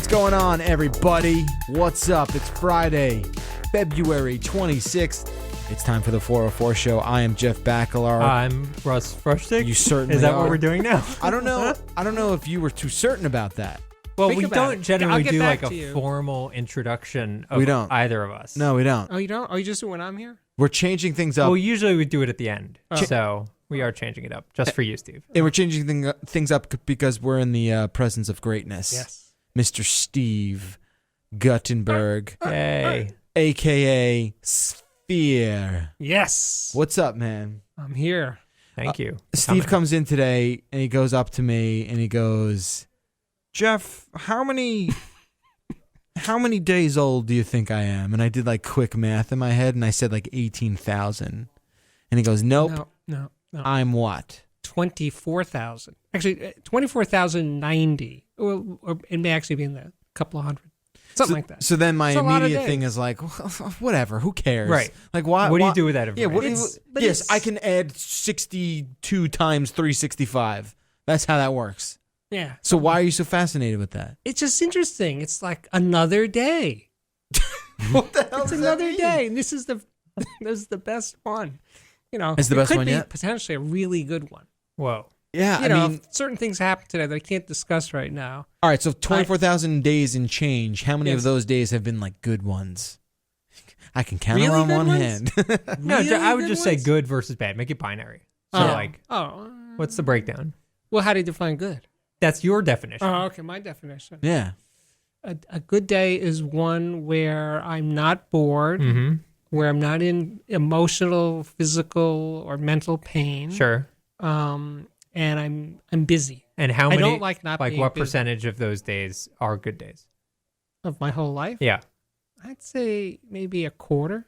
going on, everybody? What's up? It's Friday, February 26th. It's time for the 404 show. I am Jeff Bakalar. I'm Russ Frushtick. You certainly Is that are. what we're doing now? I don't know if you were too certain about that. Well, Think we about don't it. generally I'll get do back like to a you. formal introduction of We don't. either of us. No, we don't. Oh, you don't? Oh, you just do when I'm here? We're changing things up. Well, usually we do it at the end. Oh. So we are changing it up just for you, Steve. And we're changing things up because we're in the presence of greatness. Yes. Mr. Steve Guttenberg, Yay. a.k.a. Sphere. Yes. What's up, man? I'm here. Thank you. for Steve coming. comes in today, and he goes up to me, and he goes, Jeff, how many days old do you think I am? And I did like quick math in my head, and I said like 18,000. And he goes, nope, No. I'm what? 24,000. Actually, 24,090. Or it may actually be in the couple of hundred. Something like that. So then my It's a lot of immediate days. thing is like, whatever, who cares? Right. Like, why? What do why- you do with that Yeah, information? what do you, But yes, it's- I can add 62 times 365. That's how that works. Yeah. So why are you so fascinated with that? It's just interesting. It's like another day. What the hell It's another day. And this is the best one. You know, It's the it best could one be yet? potentially a really good one. Whoa. Yeah, You know, certain things happen today that I can't discuss right now. all right, so 24,000 days and change. How many of Yes. those days have been like good ones? I can count them Really on good one ones? hand. No, Really I would good just say ones? good versus bad. Make it binary. So like, Oh. what's the breakdown? Well, how do you define good? That's your definition. Oh, okay. My definition. Yeah. A good day is one where I'm not bored, Mm-hmm. where I'm not in emotional, physical, or mental pain. Sure. And I'm busy And how I many? don't like not being what busy. percentage of those days are good days? of my whole life. Yeah. I'd say maybe a quarter.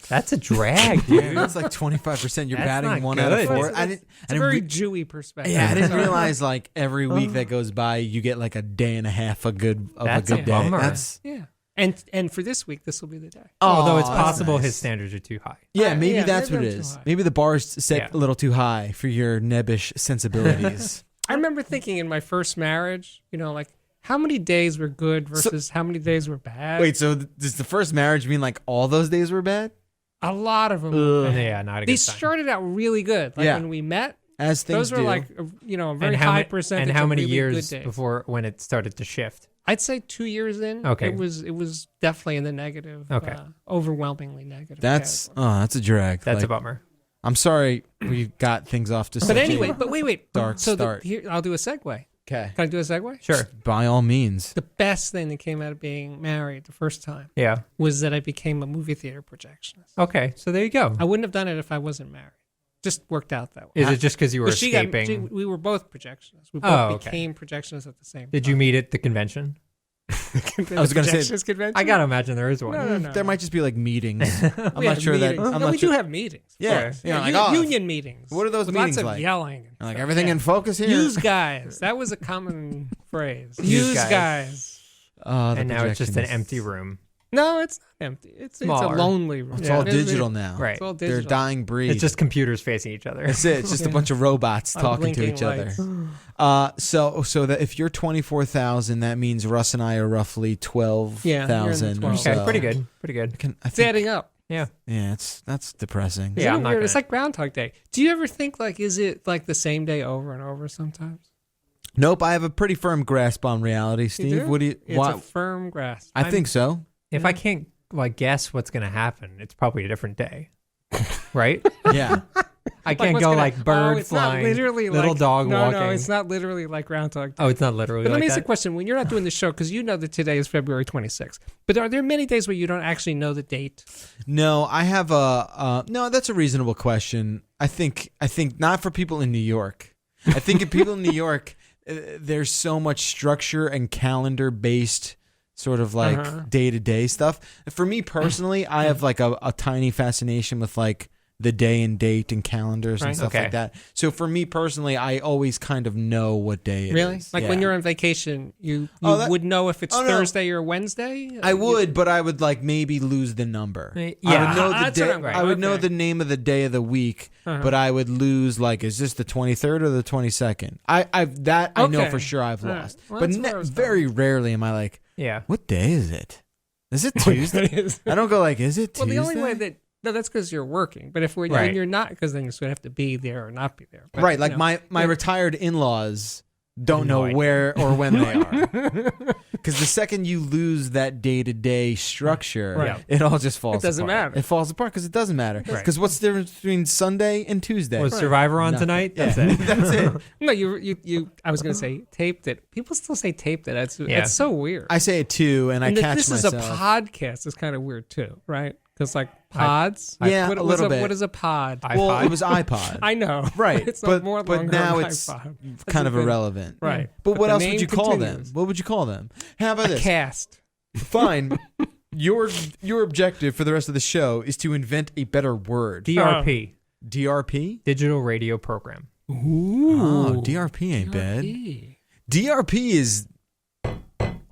That's a drag, dude. That's like 25%. You're That's batting not 1 out of good. 4. It's I a didn't very re- Jewy perspective. yeah, I didn't So- realize like every week that goes by, you get like a day and a half of That's a a good day. bummer. That's Yeah. And for this week, this will be the day. Although it's that's possible nice. his standards are too high. Yeah, maybe Yeah, that's maybe what it I'm too is. high. Maybe the bar's set Yeah. a little too high for your nebbish sensibilities. I remember thinking in my first marriage, you know, like how many days were good versus how many days were bad. Wait, so does the first marriage mean like all those days were bad? A lot of them. Were Ugh. bad. Yeah, not a They good sign. started out really good. Like Yeah. when we met, As things those were do. like, you know, a very and how high ma- percentage. And how of many really years good days. before when it started to shift? I'd say 2 years in. Okay. It was definitely in the negative. Okay. Overwhelmingly negative. That's category. that's a drag. That's a Like, bummer. I'm sorry we got things off to But such a anyway, wait. dark so start. here, I'll do a segue. Okay. Can I do a segue? Sure. By all means. The best thing that came out of being married the first time Yeah. was that I became a movie theater projectionist. Okay. So there you go. I wouldn't have done it if I wasn't married. Just worked out that way. Is it just because you were But escaping? we were both projectionists. We both Oh, okay. became projectionists at the same Did time. you meet at the convention? I was gonna say- Projectionist convention? I gotta imagine there is one. No. There might just be like meetings. I'm We not had sure that. meetings. I'm No, not we sure. do have meetings. Yeah. Okay. You know, Yeah, like, union meetings. What are those with meetings lots of like? yelling. and like stuff. everything Yeah. in focus here. Use guys. That was a common phrase. Use Use guys. guys. Oh, the And now it's just an projectionists. empty room. No, it's not empty. It's a Smaller. lonely room. It's Yeah. all It is- digital now. Right. It's all They're digital. a dying breed. It's just computers facing each other. That's it. It's just a Yeah. bunch of robots A lot of talking to blinking each other. lights. So that if you're 24,000, that means Russ and I are roughly 12,000 or 12. so. Okay, pretty good. Pretty good. I It's think, adding up. Yeah. yeah, that's depressing. Yeah, Isn't I'm it not weird? It's gonna- like Groundhog Day. Do you ever think like, is it like the same day over and over sometimes? Nope, I have a pretty firm grasp on reality, Steve. You do? What do you? It's Why? a firm grasp. I think so. If I can't like guess what's gonna happen, it's probably a different day, right? Yeah. I can't what's go gonna- like bird it's flying, not literally little like, dog no, walking. No, it's not literally like Groundhog Day. Oh, it's not literally But let like me ask you a that. question. When you're not doing the show, because you know that today is February 26th, but are there many days where you don't actually know the date? No, I have a no. That's a reasonable question. I think not for people in New York. I think if people in New York, there's so much structure and calendar based sort of like day to day stuff. For me personally, I have like a tiny fascination with like the day and date and calendars and Right. stuff Okay. like that. So for me personally, I always kind of know what day it Really? is. Like Yeah. when you're on vacation, you that- would know if it's Oh, no. Thursday or Wednesday? I would, but I would like maybe lose the number. Yeah. I would know the That's day. what I'm going- I would know okay. the name of the day of the week, Uh-huh. but I would lose like, is this the 23rd or the 22nd? I know Okay. for sure I've All right. lost, Well, but that's where I was very rarely am I like, Yeah. what day is it? Is it Tuesday? I don't go like, is it Well, Tuesday? the only way that no, that's because you're working. But if we're Right. and you're not, because then you sort of have to be there or not be there. But, right, like you know, my retired in-laws don't No know idea. where or when they are. Because the second you lose that day-to-day structure, Right. it all just falls apart. It doesn't matter. It falls apart because it doesn't matter. Right. Because what's the difference between Sunday and Tuesday? Was Survivor on Nothing. tonight? Yeah. That's it. That's it. No, you. I was going to say taped it. People still say taped it. Yeah. It's so weird. I say it too, and I and that catch this myself. is a podcast is kind of weird too, right? Because like pods. Yeah, what, a what's little bit. What is a pod? Well, iPod? it was iPod. I know, Right, It's but more but longer now than it's iPod. That's kind a of good- irrelevant. Right. But what the else would name you call continues. them? What would you call them? How about A this? cast. Fine. Your objective for the rest of the show is to invent a better word. DRP, DRP? digital radio program. Oh, DRP ain't bad. DRP is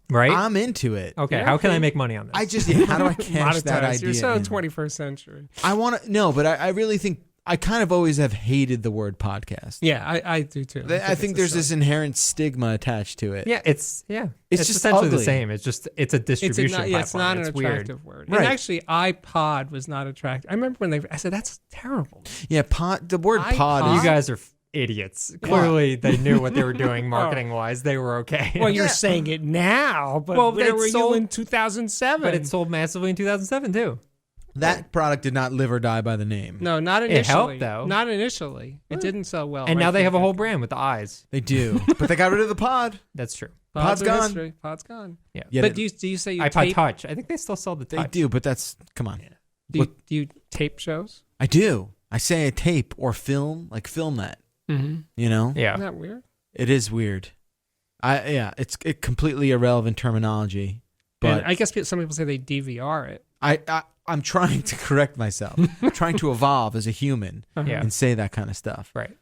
Right? I'm into it. Okay. Yeah, How can okay. I make money on this? I just how do I cash that Monetize. idea? You're so in? 21st century. I want to no, but I really think I kind of always have hated the word podcast. Yeah, I do too. I think there's this inherent stigma attached to it. yeah, it's It's just essentially ugly. the same. It's just it's a distribution platform. It's not an weird. attractive word. Right. And actually, iPod was not attractive. I remember when I said that's terrible. Yeah, the word iPod? pod You is guys are idiots. Clearly, they knew what they were doing marketing wise. They were okay. Well, you're saying it now, but Well, where it were sold- you in 2007? but it sold massively in 2007 too. that product did not live or die by the name. No, not initially. It helped, though. Not initially. It didn't sell well. And right now they from have the a whole get-go. brand with the eyes. They do, but they got rid of the pod. That's true. Pod's are gone. history. Pod's gone. Yeah. Yeah, But do you say you iPod tape? Touch. I think they still sell the They Touch. do, but that's come on. Do you tape shows? I do. I say a tape or film, like film that. Mm-hmm. You know, Yeah. Isn't that weird? it is weird. It's completely irrelevant terminology. But And I guess some people say they DVR it. I'm trying to correct myself. I'm trying to evolve as a human Yeah. and say that kind of stuff. Right.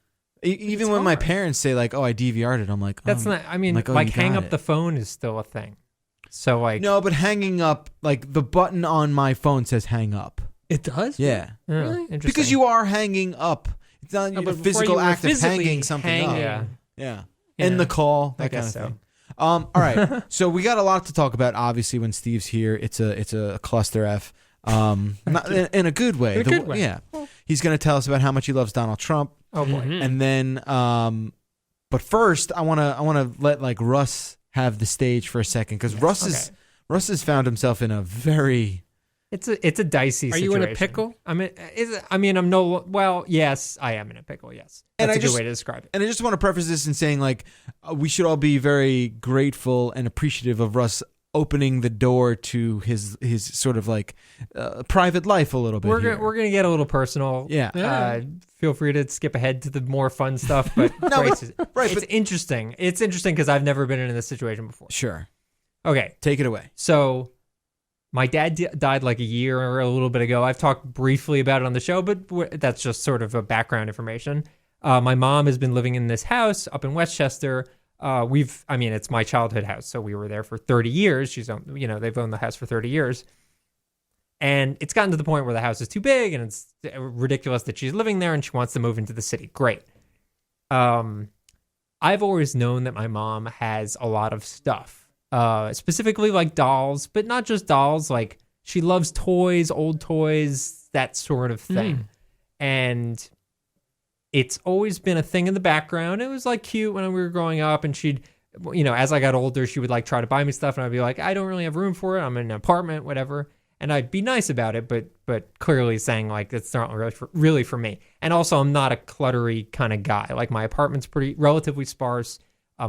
Even It's when my hard. parents say like, "Oh, I DVR'd it," I'm like, That's oh. not. I mean, like, oh, like you hang got up it. the phone is still a thing. So like, No, but hanging up, like the button on my phone says "hang up." It does? Yeah, Really? Interesting. because you are hanging up. It's not No, a but before physical you were act of physically hanging something hanging. up. Yeah. Yeah. Yeah. In the call, I that kind of guess so. thing. All right. So we got a lot to talk about. Obviously, when Steve's here, it's a cluster F. Not in a good way. In a good way. Yeah. He's going to tell us about how much he loves Donald Trump, Oh boy. Mhm. and then, but first, I want to let like Russ have the stage for a second because Russ has found himself in a very It's a dicey Are situation. you in a pickle? Yes, I am in a pickle. Yes, And that's I a just- good way to describe it. And I just want to preface this in saying, like, we should all be very grateful and appreciative of Russ opening the door to his sort of like private life a little bit. We're here. gonna get a little personal. Yeah. Feel free to skip ahead to the more fun stuff, but right, it's but- interesting. It's interesting because I've never been in this situation before. Sure. Okay, Take it away. so my dad died like a year or a little bit ago. I've talked briefly about it on the show, but that's just sort of a background information. My mom has been living in this house up in Westchester. It's my childhood house, so we were there for 30 years. They've owned the house for 30 years. And it's gotten to the point where the house is too big and it's ridiculous that she's living there and she wants to move into the city. Great. I've always known that my mom has a lot of stuff. Specifically like dolls, but not just dolls. Like she loves toys, old toys, that sort of thing. And it's always been a thing in the background. It was like cute when we were growing up, and she'd, as I got older, she would like try to buy me stuff, and I'd be like, I don't really have room for it. I'm in an apartment, whatever. And I'd be nice about it, but clearly saying like it's not really for me. And also, I'm not a cluttery kind of guy. Like my apartment's relatively sparse.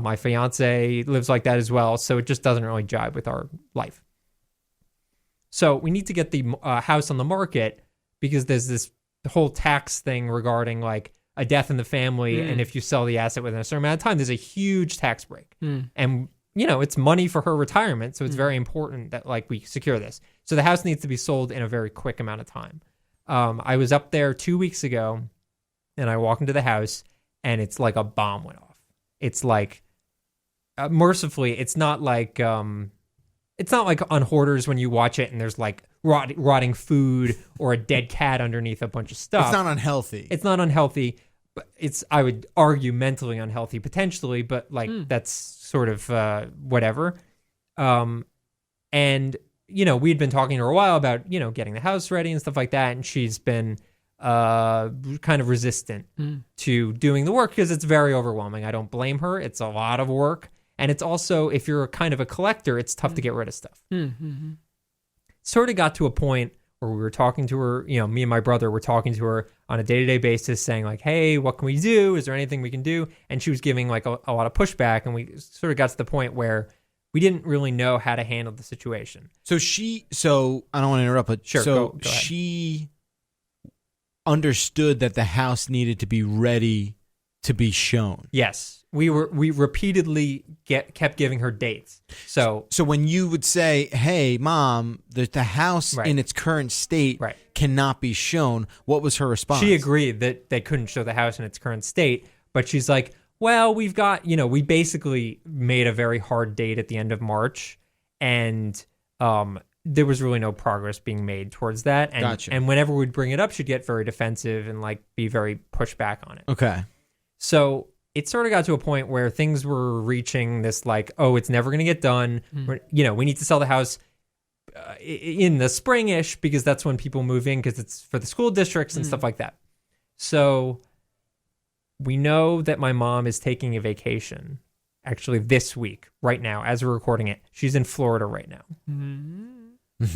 My fiance lives like that as well, so it just doesn't really jive with our life. So we need to get the house on the market because there's this whole tax thing regarding like a death in the family, and if you sell the asset within a certain amount of time, there's a huge tax break. And it's money for her retirement, so it's very important that like we secure this. So the house needs to be sold in a very quick amount of time. I was up there 2 weeks ago, and I walk into the house, and it's like a bomb went off. It's like, mercifully, it's not like on Hoarders when you watch it and there's like rotting food or a dead cat underneath a bunch of stuff. It's not unhealthy. It's not unhealthy, but it's, I would argue, mentally unhealthy potentially, but like that's sort of whatever. And, you know, we'd been talking to her a while about, you know, getting the house ready and stuff like that. And she's been kind of resistant to doing the work because it's very overwhelming. I don't blame her. It's a lot of work. And it's also, if you're kind of a collector, it's tough to get rid of stuff. Sort of got to a point where we were talking to her, you know, me and my brother were talking to her on a day-to-day basis saying like, hey, what can we do? Is there anything we can do? And she was giving like a lot of pushback. And we sort of got to the point where we didn't really know how to handle the situation. So I don't want to interrupt, but sure, so go ahead. She understood that the house needed to be ready to be shown. Yes. We repeatedly kept giving her dates. So when you would say, hey, Mom, the house in its current state cannot be shown, what was her response? She agreed that they couldn't show the house in its current state, but she's like, well, we've got, you know, we basically made a very hard date at the end of March, and there was really no progress being made towards that. And, Gotcha. And whenever we'd bring it up, she'd get very defensive and like be very pushed back on it. Okay. So it sort of got to a point where things were reaching this like, oh, it's never going to get done. You know, we need to sell the house in the spring-ish because that's when people move in because it's for the school districts and stuff like that. So we know that my mom is taking a vacation actually this week, right now, as we're recording it. She's in Florida right now.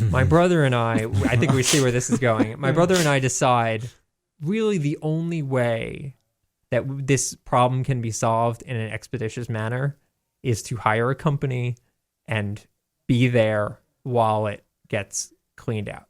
My brother and I think we see where this is going. My brother and I decide really the only way that this problem can be solved in an expeditious manner is to hire a company and be there while it gets cleaned out.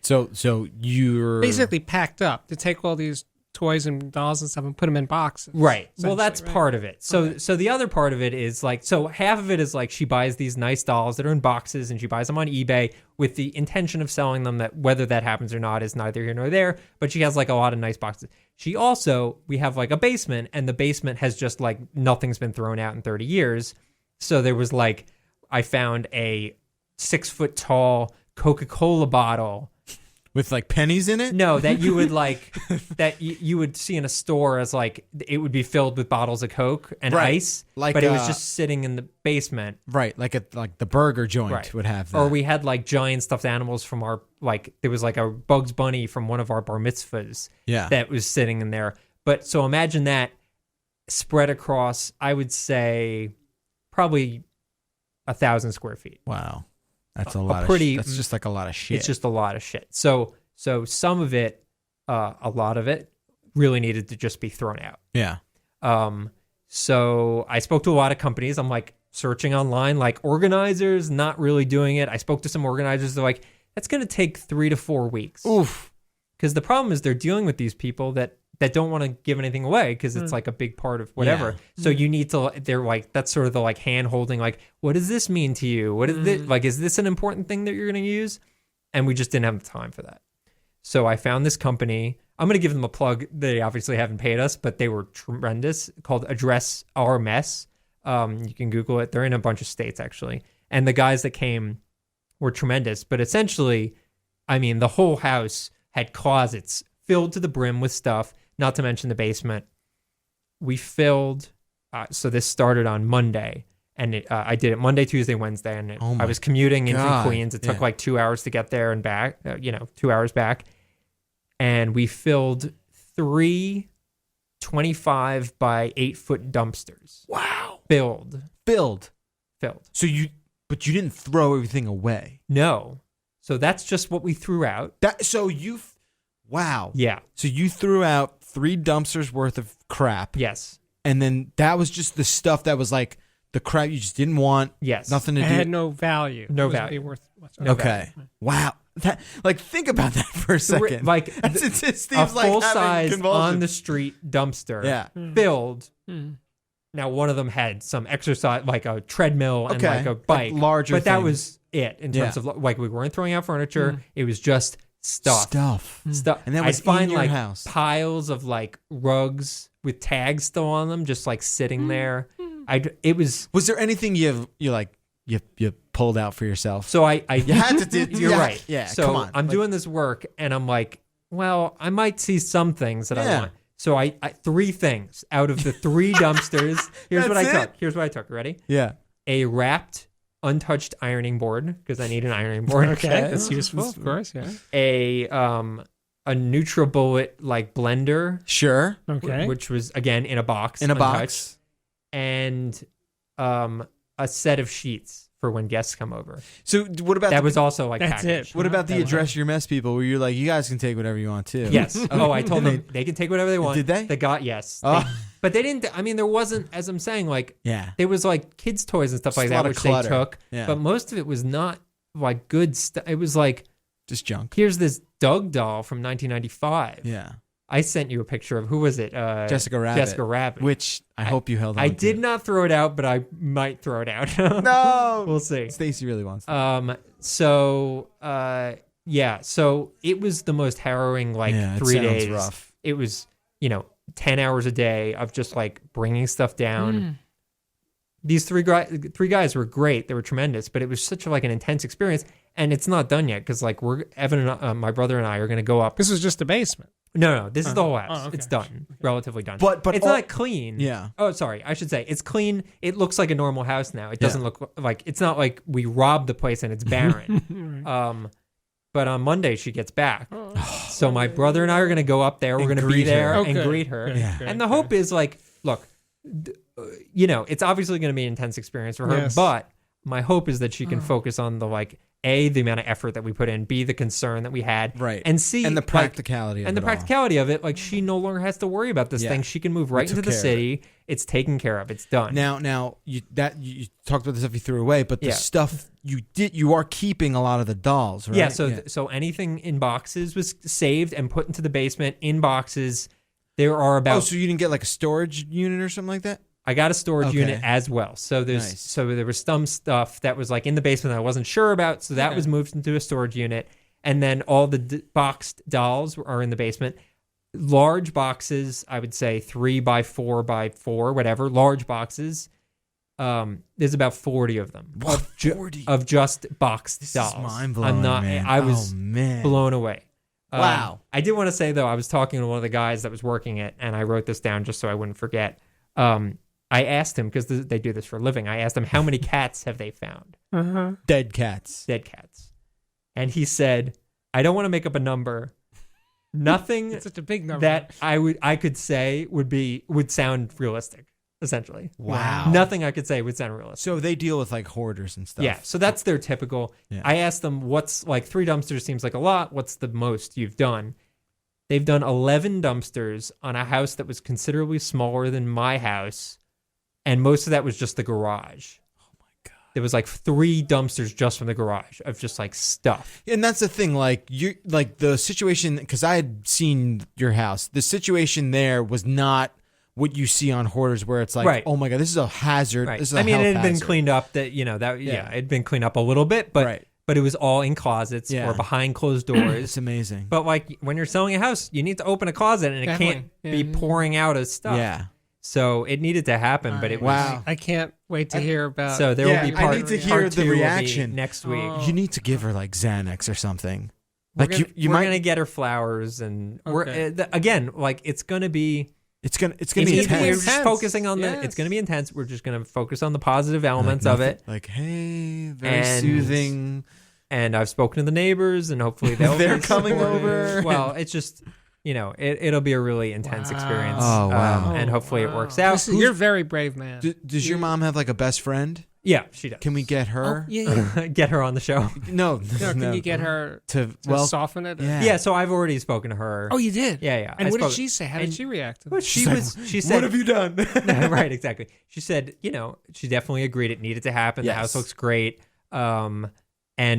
So you're basically packed up to take all these toys and dolls and stuff and put them in boxes. Right. Well, that's part of it. So Okay. so the other part of it is like, so half of it is like she buys these nice dolls that are in boxes and she buys them on eBay with the intention of selling them, that whether that happens or not is neither here nor there, but she has like a lot of nice boxes. She also, we have like a basement, and the basement has just like nothing's been thrown out in 30 years. So there was like, I found a 6-foot tall Coca-Cola bottle with like pennies in it? No, that you would like, that you would see in a store as like, it would be filled with bottles of Coke and ice, like but it was just sitting in the basement. Right, like the burger joint would have that. Or we had like giant stuffed animals from our, like, there was like a Bugs Bunny from one of our bar mitzvahs that was sitting in there. But so imagine that spread across, I would say, probably 1,000 square feet. Wow. That's a lot that's just like a lot of shit. It's just a lot of shit. So some of it, a lot of it really needed to just be thrown out. Yeah. So I spoke to a lot of companies. I'm like searching online, like organizers, not really doing it. I spoke to some organizers. They're like, that's going to take 3 to 4 weeks. Oof. Because the problem is they're dealing with these people that don't want to give anything away because it's like a big part of whatever. Yeah. So you need to, they're like, that's sort of the like hand holding, like, what does this mean to you? What is this? Like, is this an important thing that you're going to use? And we just didn't have the time for that. So I found this company. I'm going to give them a plug. They obviously haven't paid us, but they were tremendous, called Address Our Mess. You can Google it. They're in a bunch of states actually. And the guys that came were tremendous, but essentially, I mean, the whole house had closets filled to the brim with stuff, not to mention the basement. We filled, so this started on Monday, and I did it Monday, Tuesday, Wednesday, and I was commuting into Queens. It took like 2 hours to get there and back, 2 hours back. And we filled 3 25 by 8 foot dumpsters. Wow. Filled. So you didn't throw everything away. No. So that's just what we threw out. Wow. Yeah. So you threw out 3 dumpsters worth of crap. Yes. And then that was just the stuff that was like the crap you just didn't want. Yes. Nothing to It do. had no value. No It wasn't value. worth whatsoever. No Okay. value. Wow. That, like, think about that for a second. Like Steve's a like full having size convulsions. on the street dumpster. Yeah. Filled. Now one of them had some exercise, like a treadmill and like a bike, larger but that things. was it in terms of like, we weren't throwing out furniture. It was just stuff. And that was I'd find in your like house. piles of like rugs with tags still on them, just like sitting there. It was. Was there anything you pulled out for yourself? So I You had to do. You're right. Yeah. So come on. I'm doing this work, and I'm like, well, I might see some things that I want. So I 3 things out of the 3 dumpsters. Here's what I took. Here's what I took. Ready? Yeah. A wrapped, untouched ironing board because I need an ironing board. Okay, that's useful, of course. Yeah. A NutriBullet like blender. Sure. Okay. Which was again in a box. In a untouched, box. And a set of sheets for when guests come over. So what about that? Was also like that's packaged. it. What about the address your mess people where you're like, you guys can take whatever you want too? Yes. Oh, I told them they can take whatever they want. Did they? They got yes. Oh. But they didn't. I mean, there wasn't, as I'm saying, like there was like kids' toys and stuff like Just a that, lot of which clutter. they took. Yeah. But most of it was not like good stuff. It was like just junk. Here's this Doug doll from 1995. Yeah. I sent you a picture of who was it? Jessica Rabbit. Jessica Rabbit. Which I hope you held on I to. did not throw it out, but I might throw it out. No. We'll see. Stacey really wants that. So it was the most harrowing 3 days. Rough. It was, 10 hours a day of just like bringing stuff down. These three guys were great. They were tremendous, but it was such like an intense experience. And it's not done yet because like Evan and my brother and I are going to go up. This was just a basement. No, this is the whole house. Oh, okay. It's done, relatively done. But it's not clean. Yeah. Oh, sorry. I should say it's clean. It looks like a normal house now. It doesn't look like it's not like we robbed the place and it's barren. But on Monday she gets back, so my brother and I are going to go up there. We're going to be there and greet her. And the hope is like, look, it's obviously going to be an intense experience for her, Yes. but my hope is that she can focus on the the amount of effort that we put in, B, the concern that we had, right, and C, and the practicality of it. Like she no longer has to worry about this thing. She can move right into the city. It's taken care of. It's done. Now you talked about the stuff you threw away, but the stuff you are keeping a lot of the dolls, right? Yeah. So anything in boxes was saved and put into the basement in boxes. There are about. Oh, so you didn't get like a storage unit or something like that? I got a storage unit as well. So there was some stuff that was like in the basement that I wasn't sure about. So that was moved into a storage unit. And then all the boxed dolls are in the basement. Large boxes, I would say 3 by 4 by 4, whatever. Large boxes. There's about 40 of them. What? 40? Of just boxed dolls. This is mind-blowing, man. I was blown away. Wow. I did want to say, though, I was talking to one of the guys that was working it, and I wrote this down just so I wouldn't forget. I asked him, because they do this for a living, I asked him, how many cats have they found? Dead cats. Dead cats. And he said, I don't want to make up a number. Nothing It's such a big number. that I could say would sound realistic, essentially. Wow. Nothing I could say would sound realistic. So they deal with like hoarders and stuff. Yeah, so that's their typical. Yeah. I asked them, what's like 3 dumpsters seems like a lot. What's the most you've done? They've done 11 dumpsters on a house that was considerably smaller than my house. And most of that was just the garage. Oh my God. There was like 3 dumpsters just from the garage of just like stuff. And that's the thing, the situation, because I had seen your house. The situation there was not what you see on Hoarders, where it's like, oh my God, this is a hazard. Right. This is a it had health been hazard. cleaned up. It'd been cleaned up a little bit, but it was all in closets or behind closed doors. It's amazing. But like when you're selling a house, you need to open a closet, and it can't be pouring out of stuff. Yeah. So it needed to happen, but it was. Wow. I can't wait to hear about. So there will be part. I need to hear part the 2 will be reaction next week. You need to give her like Xanax or something. We're Like gonna, you we're might gonna get her flowers, and Okay. we're again like it's gonna be. It's gonna be We're intense. just focusing on the. It's gonna be intense. We're just gonna focus on the positive elements of it. Like, hey, very And- soothing. And I've spoken to the neighbors, and hopefully They're be coming supportive. over. Well, it's just it'll be a really intense experience. Oh, wow. And hopefully it works out. You're a very brave man. Does your mom have like a best friend? Yeah, she does. Can we get her? Yeah. Get her on the show? No. Can you get her to soften it? Yeah. Yeah, so I've already spoken to her. Oh, you did? Yeah. And I what did spoke- she say? How did and- she react? Well, she said, "What have you done?" Right, exactly. She said, she definitely agreed it needed to happen. Yes. The house looks great, and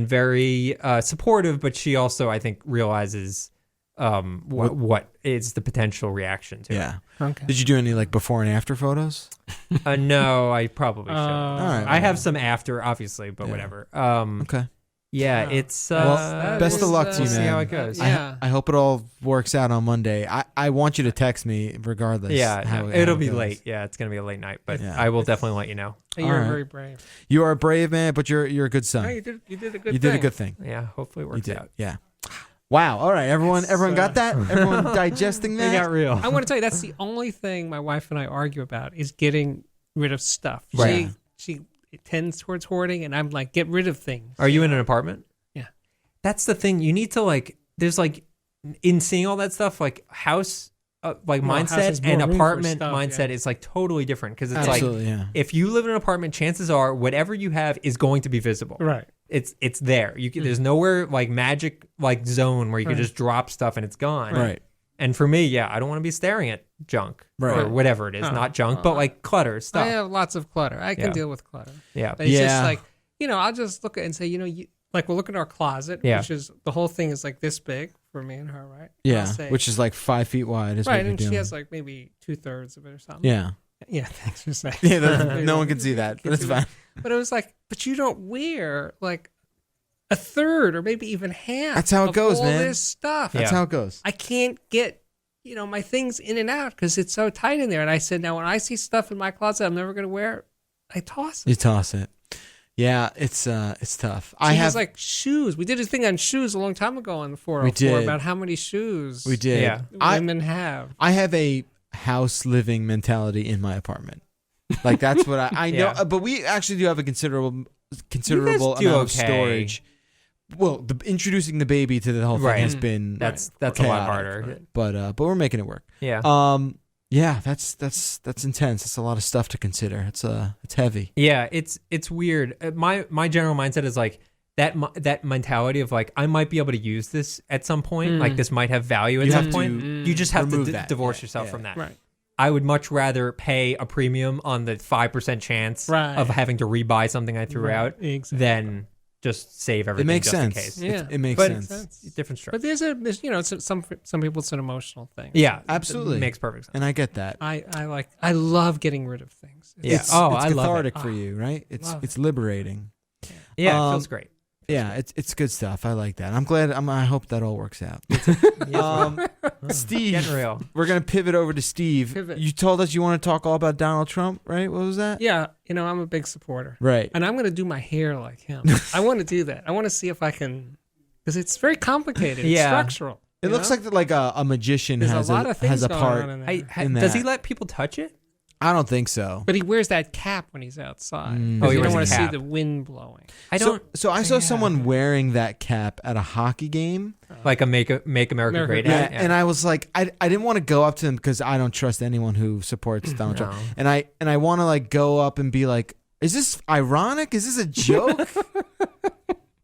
very supportive. But she also, I think, realizes what is the potential reaction to Yeah. Okay. Did you do any like before and after photos? it. No, I probably should. All right. I have some after, obviously, but whatever. Okay. Yeah, Wow. it's That best is, of luck to you, we'll see man. how it goes. Yeah. I hope it all works out on Monday. I want you to text me regardless. Yeah, how it'll it be goes. late. Yeah, it's gonna be a late night, but Yeah. I will definitely let you know. You're All right. very brave. You are a brave man, but you're a good son. No, you did a good You thing. did a good thing. Yeah, hopefully it You works did. out. Yeah. Wow. All right, everyone. Everyone got that? Everyone digesting It that? got real. I want to tell you, that's the only thing my wife and I argue about is getting rid of stuff. Right. She tends towards hoarding, and I'm like, get rid of things. Are you in an apartment? Yeah. That's the thing. You need to like. There's like, in seeing all that stuff, like house, like Well, house mindset has more and room for apartment stuff, mindset yeah. is like totally different because it's Absolutely, like yeah. if you live in an apartment, chances are whatever you have is going to be visible. Right. It's there. You can, there's nowhere like magic like zone where you can Right. just drop stuff and it's gone. Right. And for me, yeah, I don't want to be staring at junk Right. or whatever it is. Oh. Not junk, but like clutter I stuff. have lots of clutter. I can Yeah. deal with clutter. Yeah. But it's Yeah. just like, I'll just look at it and say, like we'll look at our closet, Yeah. which is the whole thing is like this big for me and her, right? Yeah. I'll say, Which is like 5 feet wide. Is what right, you're and doing. she has like maybe 2/3 of it or something. Yeah. Yeah, thanks for saying. Yeah. No one can see that, but Can it's see fine. that. But it was like, but you don't wear like a third or maybe even half. That's how it of goes, all man. This stuff. That's Yeah. how it goes. I can't get, my things in and out because it's so tight in there. And I said, now when I see stuff in my closet I'm never going to wear, I toss it. You toss it. Yeah, it's tough. She has like shoes. We did a thing on shoes a long time ago on the 404 did. about how many shoes we did. Yeah. women have. I have a house living mentality in my apartment. Like that's what I know. Yeah. But we actually do have a considerable do amount of okay. storage. Well, introducing the baby to the whole thing Right. has been That's a lot chaotic. harder. But we're making it work. Yeah. Yeah, that's intense. It's a lot of stuff to consider. It's heavy. Yeah, it's weird. My general mindset is like that mentality of like I might be able to use this at some point. Like this might have value at You some have point. to You just have to remove that. divorce Yeah, yourself yeah. from that. Right. I would much rather pay a premium on the 5% chance Right. of having to rebuy something I threw Right, out exactly. than just save It everything makes just sense. in case. Yeah. It makes But- sense. Different structure. But there's it's some people it's an emotional thing. Yeah, Absolutely. It makes perfect sense. And I get that. I love getting rid of things. Yeah. It's, Oh, it's I love cathartic it. for you, right? It's Love it's liberating. Yeah, it Um, feels great. Yeah, it's good stuff. I like that. I'm glad. I hope that all works out. Steve, Getting real. we're gonna pivot over to Steve. Pivot. You told us you want to talk all about Donald Trump, right? What was that? Yeah, I'm a big supporter. Right. And I'm going to do my hair like him. I want to do that. I want to see if I can, because it's very complicated. It's Yeah. structural. It you looks know? like a magician There's has a lot of things has a going part. on in there. in Does he that. let people touch it? I don't think so. But he wears that cap when he's outside. Mm. Oh, Oh, he you wears don't a want to see cap. the wind blowing. I don't So I saw someone wearing that cap at a hockey game. like a make America America Great. Great. Yeah, ad. and I was like, I didn't want to go up to him because I don't trust anyone who supports Donald Trump, No. and I want to like go up and be like, is this ironic? Is this a joke?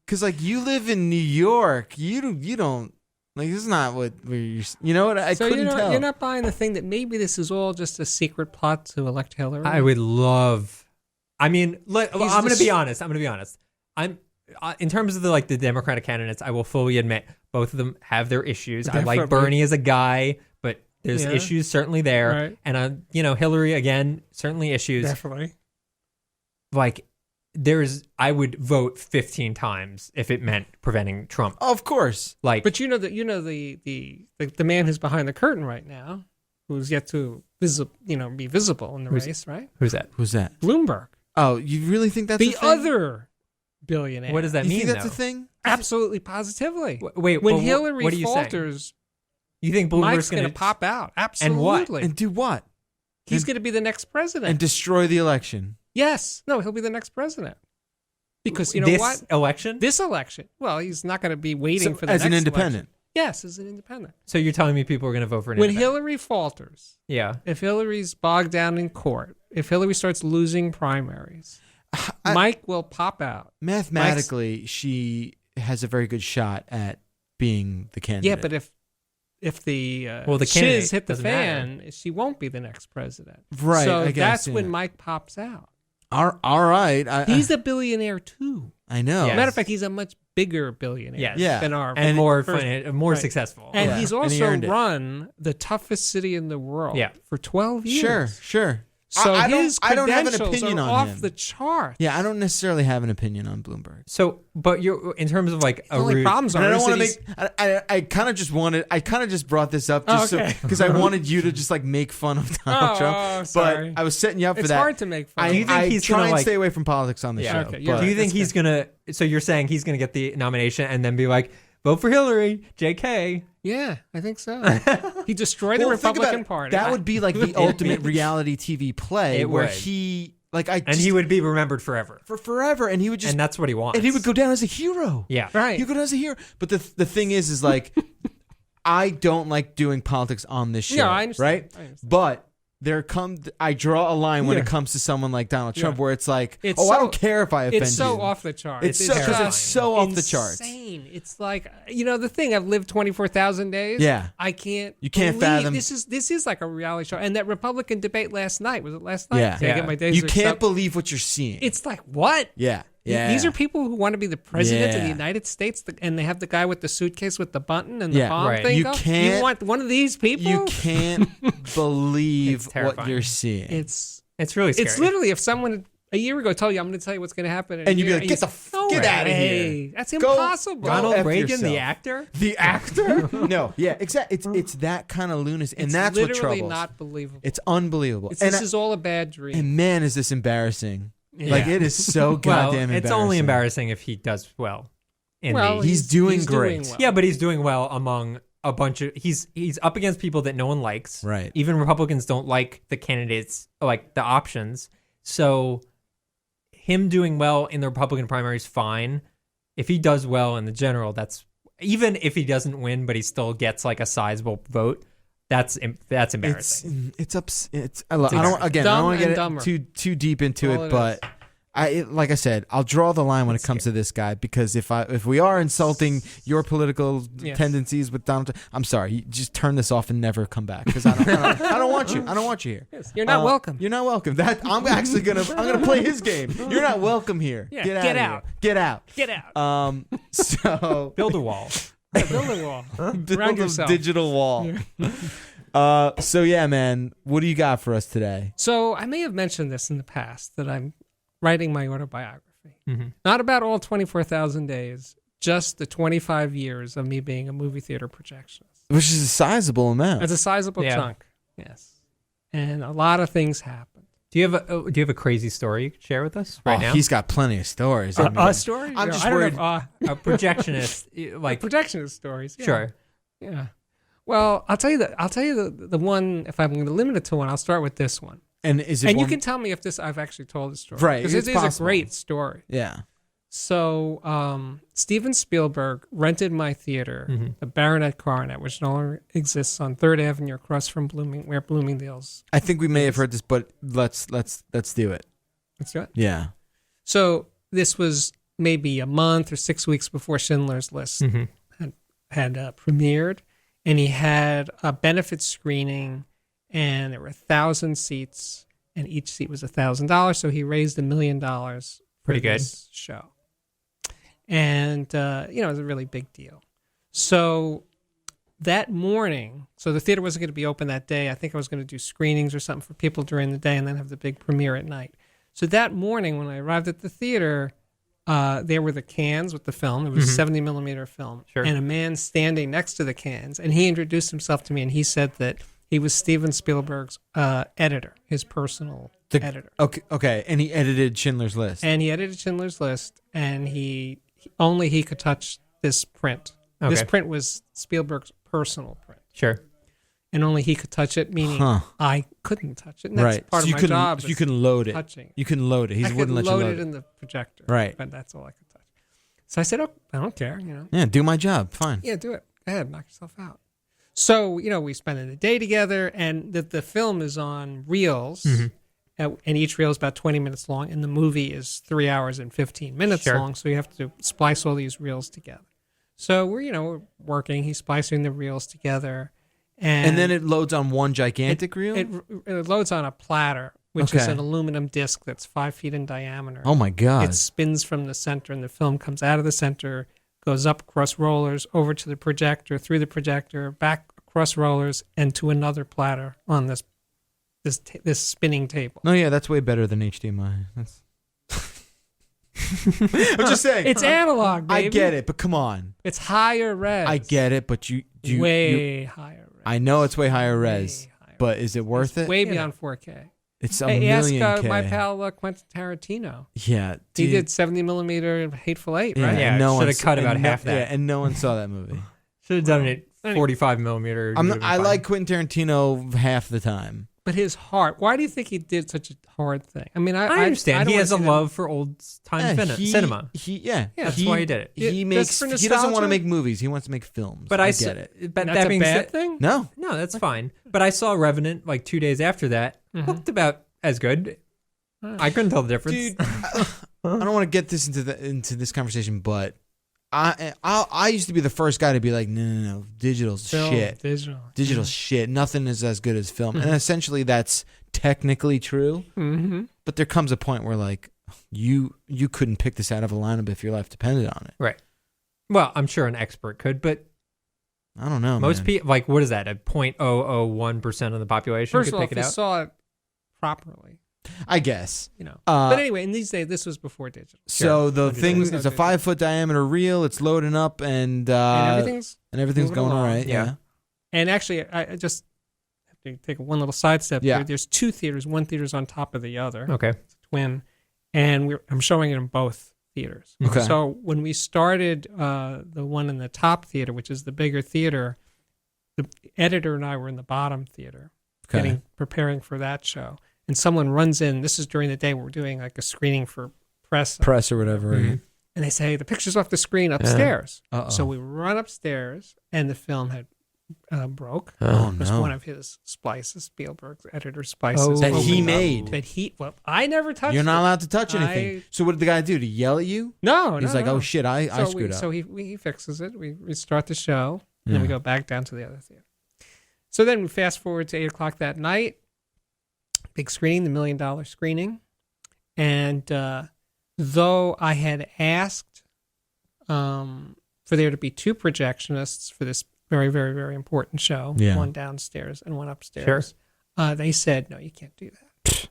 Because like you live in New York, you don't like this is not what you know what I So couldn't tell. you're not buying the thing that maybe this is all just a secret plot to elect Hillary? I would love. I mean, I'm going to be honest. I'm in terms of the Democratic candidates. I will fully admit both of them have their issues. I like Definitely. Bernie as a guy, but there's Yeah. issues certainly there. Right. And Hillary again, certainly issues. Definitely. Like I would vote 15 times if it meant preventing Trump. Of course. Like, But the man who's behind the curtain right now, who's yet to be visible in the race, right? who's that? Who's that? Bloomberg, Oh, you really think that's the a thing? other billionaire. What does that You mean? think that's though? a thing? Absolutely, positively. Wait, When well, Hillary what are you saying? falters, You think Mike's Bloomberg's going going to pop out. what? Absolutely. And do what? He's going to be the next president. And destroy the election? Yes. No, he'll be the next president. Because you know this what? election? This election. Well, he's not going to be waiting So, for the as next an independent. election. Yes, as an independent. So you're telling me people are going to vote for an When independent? Hillary falters, Yeah. if Hillary's bogged down in court, if Hillary starts losing primaries, Mike will pop out. Mathematically, she has a very good shot at being the candidate. Yeah, but if the Well, the shiz candidate hit the doesn't fan, she won't be the next president. Right, So I guess, that's when yeah. Mike pops out. all right. He's a billionaire too. I know. Yes. Matter of fact, he's a much bigger billionaire Yes. Yeah. than our And more first- more right. successful. And Yeah. he's And he also earned it. run the toughest city in the world Yeah. for 12 years. Sure. So I his don't have an credentials opinion are on off him. the chart. Yeah, I don't necessarily have an opinion on Bloomberg. So, but you're in terms of like The a only rude. problems And are I don't is want that to make. I kind of just wanted. I kind of just brought this up just okay. because I wanted you to just like make fun of Donald Trump. sorry. But I was setting you up for It's that. hard to make fun. I, of. Do you think I he's try gonna, and like- stay away from politics on the Yeah. show. Okay, you're but- Do you right. think That's he's gonna? So you're saying he's gonna get the nomination and then be like, vote for Hillary, JK. Yeah, I think so. He destroyed the Well, think about Republican it. Party. That would be like the ultimate reality TV play It where would. he like I And just, he would be remembered forever. for forever, and he would just And that's what he wants. and he would go down as a hero. Yeah. right. He would go down as a hero. But the thing is like I don't like doing politics on this show. Yeah, I understand. Right? I understand. But I draw a line when Yeah. it comes to someone like Donald Trump, Yeah. where it's like, It's I so- don't care if I offend It's so you. off the charts. It's so because terrifying. it's so off the charts. Insane. It's like the thing. I've lived 24,000 days. Yeah. I can't. You can't believe fathom- This is like a reality show. And that Republican debate last night, was it last night? Yeah. Did I get my days You mixed can't up? believe what you're seeing. It's like what? Yeah. Yeah. These are people who want to be the president of the Yeah. United States, and they have the guy with the suitcase with the button and the Yeah. bomb Right. thing. You going? can't- You want one of these people? You can't believe It's what terrifying. you're seeing. It's It's really scary. It's literally if someone a year ago told you, "I'm going to tell you what's going to happen," in a And you'd be year," like, "Get the no get outta way. here. That's Go- impossible." go Ronald F Reagan, yourself. the actor. The actor? No, yeah, exactly. It's that kind of lunacy, and It's that's what literally troubles. not believable. It's unbelievable. This And, is all a bad dream. and man, is this embarrassing? Yeah. Like it is so Well, goddamn embarrassing. it's only embarrassing if he does well. Well, He's doing great. well. Yeah, but he's doing well among a bunch of he's up against people that no one likes. Right. Even Republicans don't like the candidates, like the options. So him doing well in the Republican primary is fine. If he does well in the general, that's even if he doesn't win, but he still gets like a sizable vote. That's embarrassing. I don't Dumb I don't want to and get dumber. too deep into All it, it but like I said, I'll draw the line when it comes to this guy, because if we are insulting your political Yes. tendencies with Donald Trump, I'm sorry, you just turn this off and never come back, because I don't want you. I don't want you here. Yes, you're not welcome. You're not welcome. I'm gonna play his game. You're not welcome here. Yeah, Get get out. out. Get out. Get out. So Build a wall. Build a wall. build Around a yourself. digital wall. So yeah, man, what do you got for us today? So I may have mentioned this in the past that I'm writing my autobiography. Mm-hmm. Not about all 24,000 days, just the 25 years of me being a movie theater projectionist. Which is a sizable amount. It's a sizable Yeah. chunk. Yes. And a lot of things happened. Do you have a crazy story you could share with us right now? He's got plenty of stories. I mean, A story? I'm Yeah, just I don't worried- know, a projectionist, like projectionist stories. Yeah. sure. Yeah. Well, I'll tell you the one, if I'm going to limit it to one, I'll start with this one. and is it And you one- can tell me if I've actually told the story. Right, Because it's it is possible. a great story. Yeah. So Steven Spielberg rented my theater, Mm-hmm. the Baronet Coronet, which no longer exists, on 3rd Avenue across from where Bloomingdale's. I think we may have heard this, but let's do it. Let's do it. Yeah. So this was maybe a month or 6 weeks before Schindler's List Mm-hmm. had premiered, and he had a benefit screening, and there were 1,000 seats, and each seat was $1,000. So he raised $1 million for Pretty good. this show, and it was a really big deal. So that morning, so the theater wasn't going to be open that day. I think I was going to do screenings or something for people during the day, and then have the big premiere at night. So that morning, when I arrived at the theater, there were the cans with the film. It was a 70 millimeter film. Sure. And a man standing next to the cans. And he introduced himself to me, and he said that he was Steven Spielberg's editor, his personal editor. Okay. And he edited Schindler's List. And he edited Schindler's List, and he could touch this print. Okay. This print was Spielberg's personal print. Sure. And only he could touch it, meaning Huh. I couldn't touch it. And that's Right. part So of my job. you is can load it. touching. You can load it. He I wouldn't could let you load load it it. in the projector. Right. But that's all I could touch. So I said, "Oh, I don't care, Yeah, do my job. Fine. Yeah, do it. Go ahead, knock yourself out." So, we spent the day together, and the film is on reels, and each reel is about 20 minutes long, and the movie is 3 hours and 15 minutes Sure. long, so you have to splice all these reels together. So we're working, he's splicing the reels together, And then it loads on one gigantic reel? it loads on a platter, which is Okay. an aluminum disc that's 5 feet in diameter. Oh my God. It spins from the center, and the film comes out of the center, goes up across rollers, over to the projector, through the projector, back across rollers, and to another platter on this this spinning table. No, yeah, that's way better than HDMI. That's. I'm just saying. It's analog, baby. I get it, but come on. It's higher res. I get it, but way higher res. I know it's way higher res, Way higher but is it worth it? Way beyond 4K. It's a Hey, million ask K. my pal Quentin Tarantino. Yeah, He dude. did 70 millimeter Hateful Eight, right? Yeah, and should've cut about half that. Yeah, and no one saw that movie. Should have done it 45 millimeter. I like Quentin Tarantino half the time. But his heart. Why do you think he did such a hard thing? I mean, I understand. don't He wanna has a see that- love for old time cinema. That's why he did it. Yeah, He just makes. for He doesn't want to nostalgia? make movies. He wants to make films. But I I get it. But That's that a being bad said, thing? No, no, that's fine. But I saw Revenant like 2 days after that. Looked about as good. I couldn't tell the difference. dude. I don't want to get this into this conversation, but I used to be the first guy to be like, no, digital's Film, shit. Digital's shit. Nothing is as good as film, and essentially that's technically true. Mm-hmm. But there comes a point where like you couldn't pick this out of a lineup if your life depended on it. Right. Well, I'm sure an expert could, but I don't know. most man. people, like, what is that? A 0.001% of the population First could of all, pick if it you out? saw it properly, I guess. But anyway, in these days, this was before digital. So the thing There's no is a digital. 5-foot diameter reel. It's loading up and And everything's going moving all along. right. Yeah. Yeah. And actually, I just have to take one little sidestep Yeah. here. There's two theaters. One theater's on top of the other. Okay. It's a twin. And I'm showing it in both theaters. Okay. So when we started the one in the top theater, which is the bigger theater, the editor and I were in the bottom theater, Okay. preparing for that show. And someone runs in. This is during the day. We're doing like a screening for press. Press or whatever. Mhm. And they say, the picture's off the screen upstairs. Uh-oh. So we run upstairs, and the film had broke. Oh It was no. one of his splices, Spielberg's editor splices. Oh. That he opened up. made. Well, I never touched You're not it. allowed to touch anything. So what did the guy do? Did he yell at you? No, He's no, like, no. oh shit, I So screwed up. So he fixes it. We start the show, and then we Yeah. go back down to the other theater. So then we fast forward to 8 o'clock that night. Big screening, the $1 million screening. And though I had asked for there to be two projectionists for this very, very, very important show, Yeah. one downstairs and one upstairs, they said, no, you can't do that.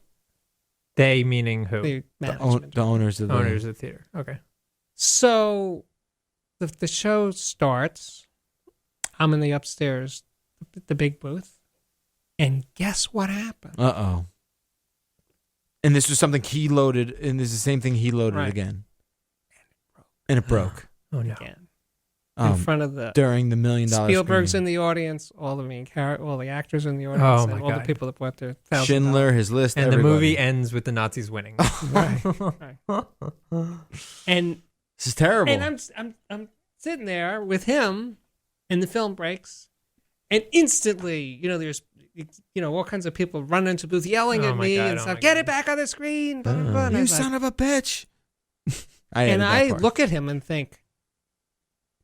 They meaning who? The The management. owners of the Owners of the theater. Okay. So the show starts. I'm in the upstairs, the big booth. And guess what happened? Uh-oh. And this was something he loaded, and this is the same thing he loaded Right. again. And it broke. Oh, no. Again. In front of the during the $1 million Spielberg's screening. in the audience, all the main all the actors in the audience, Oh, my and all the God. people that bought their $1,000. Schindler, his list, And the everybody. movie ends with the Nazis winning. Right. And This is terrible. and I'm sitting there with him, and the film breaks, and instantly, there's all kinds of people running into the booth yelling Oh at my me God, and oh stuff. my Get God. it back on the screen. Blah, blah, blah. And I you was like- son of a bitch. I and added that I part. look at him and think,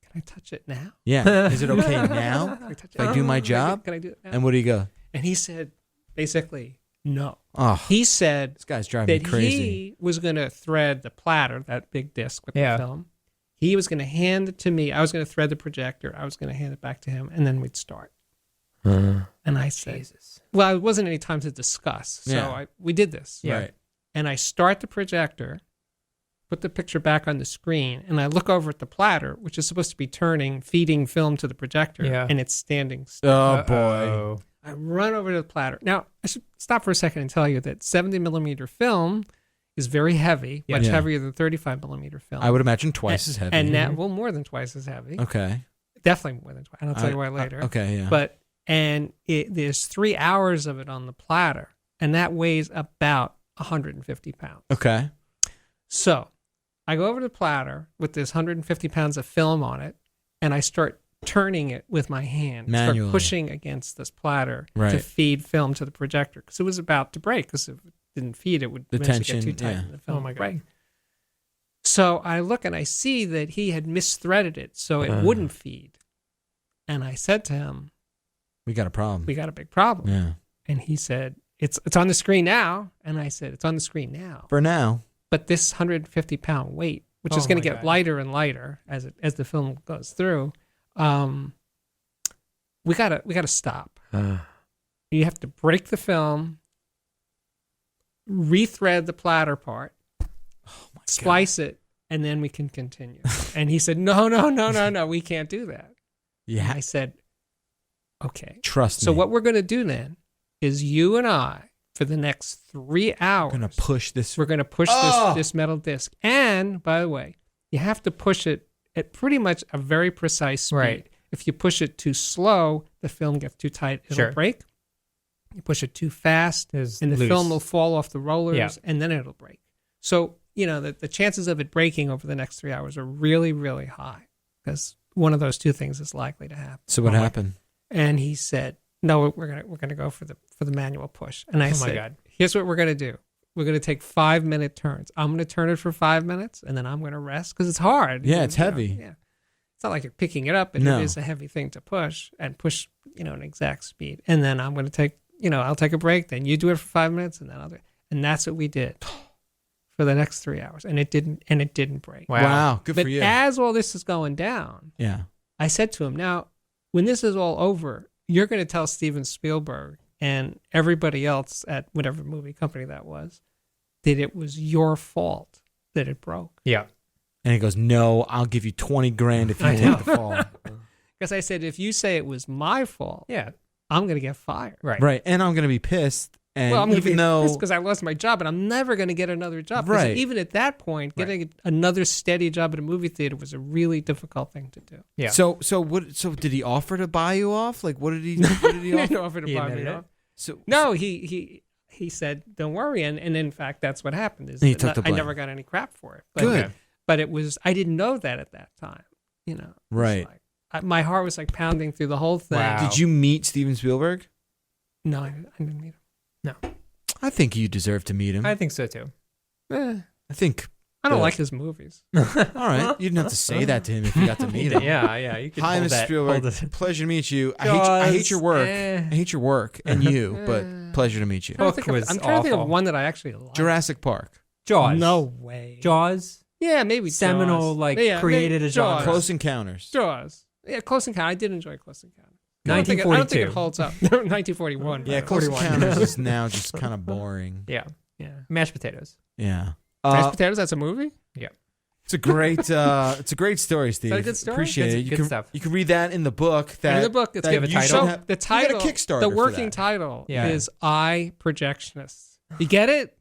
can I touch it now? Yeah. Is it okay now? Can I touch If I do my job? Can I do it now? And what do you go? And he said, basically, no. Oh, He said this guy's driving me that crazy. he was going to thread the platter, that big disc with Yeah. the film. He was going to hand it to me. I was going to thread the projector. I was going to hand it back to him, and then we'd start. And I said, Jesus. well, it wasn't any time to discuss. So Yeah. we did this. Yeah. Right. And I start the projector, put the picture back on the screen, and I look over at the platter, which is supposed to be feeding film to the projector, Yeah. and it's standing still. Oh, boy. Uh-oh. I run over to the platter. Now, I should stop for a second and tell you that 70 millimeter film is very heavy, much Yeah. heavier than 35 millimeter film. I would imagine twice as heavy. And now, well, more than twice as heavy. Okay. Definitely more than twice. And I'll tell you why later. Okay, yeah. But there's 3 hours of it on the platter, and that weighs about 150 pounds. Okay. So I go over to the platter with this 150 pounds of film on it, and I start turning it with my hand, Manually. start pushing against this platter to Right. feed film to the projector because it was about to break. Because if it didn't feed, it would The eventually tension, get too tight yeah. and the film Oh, my would break. God. So I look and I see that he had misthreaded it so it wouldn't feed. And I said to him, We got a problem. "We got a big problem." Yeah. And he said, "It's on the screen now." And I said, "It's on the screen now." For now. But this 150-pound weight, which is Oh going my to get God. lighter and lighter as the film goes through, we gotta stop. You have to break the film rethread the platter part, splice it, and then we can continue. And he said, no, we can't do that. Yeah. And I said, okay. Trust me. So what we're going to do then is you and I, for the next 3 hours, We're going to push this. we're going to push this metal disc. And, by the way, you have to push it at pretty much a very precise speed. Right. If you push it too slow, the film gets too tight, it'll Sure. break. You push it too fast, It's and the loose. film will fall off the rollers, Yeah. and then it'll break. So, the chances of it breaking over the next 3 hours are really, really high, because one of those two things is likely to happen. So what happened? And he said, "No, we're gonna go for the manual push." And I Oh, my said, God. "Here's what we're gonna do. We're gonna take 5-minute turns. I'm gonna turn it for 5 minutes, and then I'm gonna rest because it's hard. Yeah, it's heavy. Yeah, it's not like you're picking it up, but No. it is a heavy thing to push an exact speed. And then I'm gonna take, I'll take a break. Then you do it for 5 minutes, and then I'll do it. And that's what we did for the next 3 hours. And it didn't break. Wow. Good But for you. as all this is going down, Yeah. I said to him, now, when this is all over, you're going to tell Steven Spielberg and everybody else at whatever movie company that was that it was your fault that it broke. Yeah. And he goes, "No, I'll give you 20 grand if you I take know. the fall." Because I said, if you say it was my fault, Yeah. I'm going to get fired. Right. Right. And I'm going to be pissed. And Well, I'm even though, because I lost my job, and I'm never going to get another job. 'Cause Right. even at that point, getting another steady job at a movie theater was a really difficult thing to do. Yeah. so did he offer to buy you off? Like, what did he He didn't offer? offer to He buy admitted me it? off. So No, he said, "Don't worry," and in fact, that's what happened. Is He that took the I blame. never got any crap for it. But, Good. but it was, I didn't know that at that time. It was Right. like, my heart was like pounding through the whole thing. Wow. Did you meet Steven Spielberg? No, I didn't meet I think you deserve to meet him. I think so too. him. I think. I don't Yeah. like his movies. All right. You didn't have to say that to him if you got to meet him. Yeah. You could Hi, hold Mr. that. Spielberg. hold it. Pleasure to meet you. I hate your work. Eh. I hate your work and you, but pleasure to meet you. Book I'm was trying to think of awful. one that I actually liked. Jurassic Park. Jaws. No way. Jaws. Yeah, maybe Seminal, Jaws. created a genre. Jaws. Close Encounters. Jaws. Yeah, Close Encounter. I did enjoy Close Encounter. I don't think it 1942. holds up. 1941. Yeah, by the way. Close 41. Encounters is now just kind of boring. Yeah. Yeah. Mashed potatoes. Yeah. Mashed potatoes. That's a movie. It's a great story, Steve. Is that a good story? Appreciate Good- it. You good can stuff. you can read that in the book. That In the book, it's that give a you title? should So have- the title, you got a Kickstarter the for working that. title Yeah. is "I Projectionist." You get it?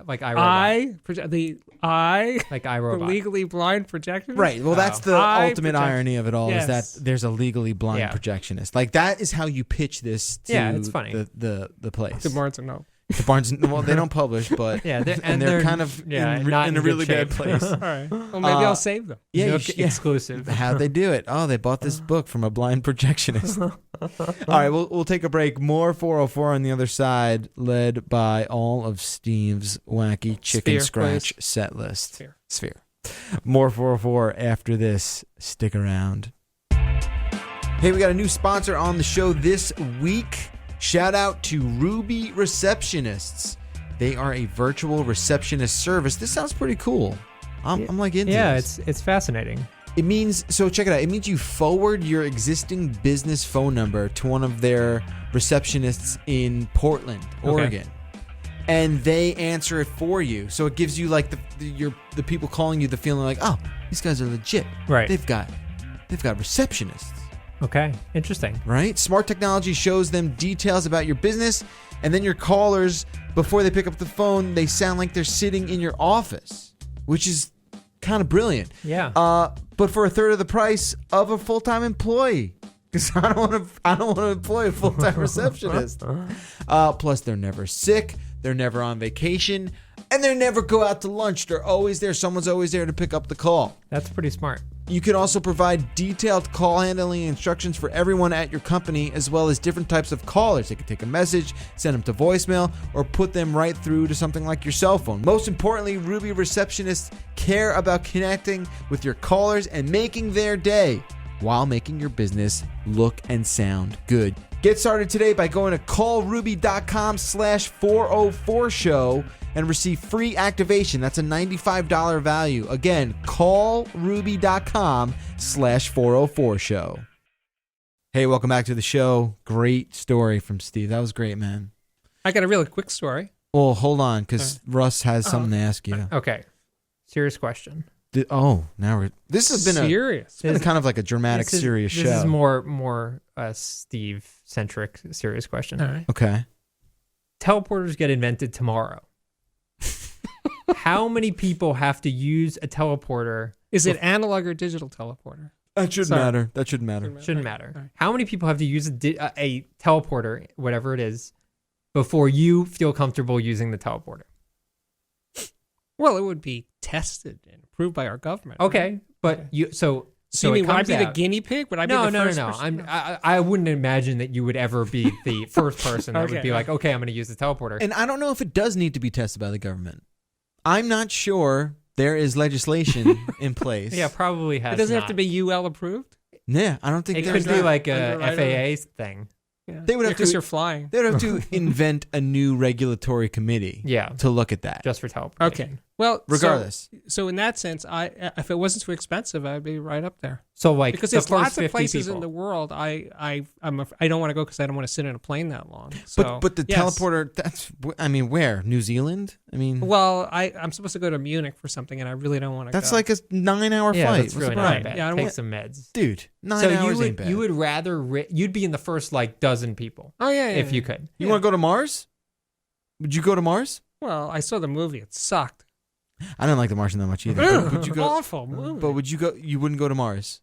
Like iRobot. The Like iRobot. legally blind projectionist. Right. Well, that's the I ultimate project- irony of it all Yes. is that there's a legally blind Yeah. projectionist. Like that is how you pitch this to Yeah, it's funny. the place. To Barnes and Noble. To Barnes. Well, they don't publish, but Yeah, and they're kind of not in a good really bad shape. place. All right. Well, maybe I'll save them. Yeah, you Nook should- yeah. exclusive. How'd they do it? Oh, they bought this book from a blind projectionist. All right, we'll take a break. More 404 on the other side, led by all of Steve's wacky chicken Sphere, scratch please. set list. Sphere. More 404 after this. Stick around. Hey, we got a new sponsor on the show this week. Shout out to Ruby Receptionists. They are a virtual receptionist service. This sounds pretty cool. I'm like into Yeah, this. it's fascinating. It means, so check it out. It means you forward your existing business phone number to one of their receptionists in Portland, Oregon. And they answer it for you. So it gives you like the people calling you the feeling like, oh, these guys are legit. Right. They've got receptionists. Okay. Interesting. Right? Smart technology shows them details about your business, and then your callers, before they pick up the phone, they sound like they're sitting in your office, which is kind of brilliant. Yeah. But for a third of the price of a full-time employee, because I don't want to employ a full-time receptionist. Plus, they're never sick, they're never on vacation, and they never go out to lunch. They're always there. Someone's always there to pick up the call. That's pretty smart. You can also provide detailed call handling instructions for everyone at your company, as well as different types of callers. They can take a message, send them to voicemail, or put them right through to something like your cell phone. Most importantly, Ruby receptionists care about connecting with your callers and making their day while making your business look and sound good. Get started today by going to callruby.com/404show and receive free activation. That's a $95 value. Again, callruby.com/404show. Hey, welcome back to the show. Great story from Steve. That was great, man. I got a really quick story. Well, hold on, because Russ has something to ask you. Okay. Serious question. This has been serious. It's been kind of like a dramatic, serious show. This is more Steve-centric, serious question. All right. Okay. Teleporters get invented tomorrow. How many people have to use a teleporter? Is it analog or digital teleporter? That shouldn't matter. That shouldn't matter. Shouldn't matter. Right. How many people have to use a teleporter, whatever it is, before you feel comfortable using the teleporter? Well, it would be tested and approved by our government. Okay, right? but you so you mean it would I comes be the out- guinea pig? Would I be No, the no, first no, no. person? I wouldn't imagine that you would ever be the first person that would Okay. be like, okay, I'm going to use the teleporter. And I don't know if it does need to be tested by the government. I'm not sure there is legislation in place. Yeah, probably has. It doesn't not. have to be UL approved. Yeah, I don't think It there's could be not. like a Underwriter. FAA thing. Yeah. They would have because to- you're flying. They would have to invent a new regulatory committee Yeah, to look at that. just for teleportation. Okay. Well, Regardless. So in that sense, if it wasn't too expensive, I'd be right up there. So like Because the there's first lots 50 of places people. in the world I don't want to go because I don't want to sit in a plane that long. So, But the yes. teleporter, where? New Zealand? I mean, Well, I'm supposed to go to Munich for something, and I really don't want to. that's go. like a 9-hour Yeah, flight. that's What's really the not problem? bad. Yeah, I don't Take want- some meds. Dude, 9 So hours ain't bad. you would rather you'd be in the first like dozen people Oh yeah, if you could. You want to go to Mars? Would you go to Mars? Well, I saw the movie. It sucked. I didn't like The Martian that much either. But would you go? Awful movie. But would you go? You wouldn't go to Mars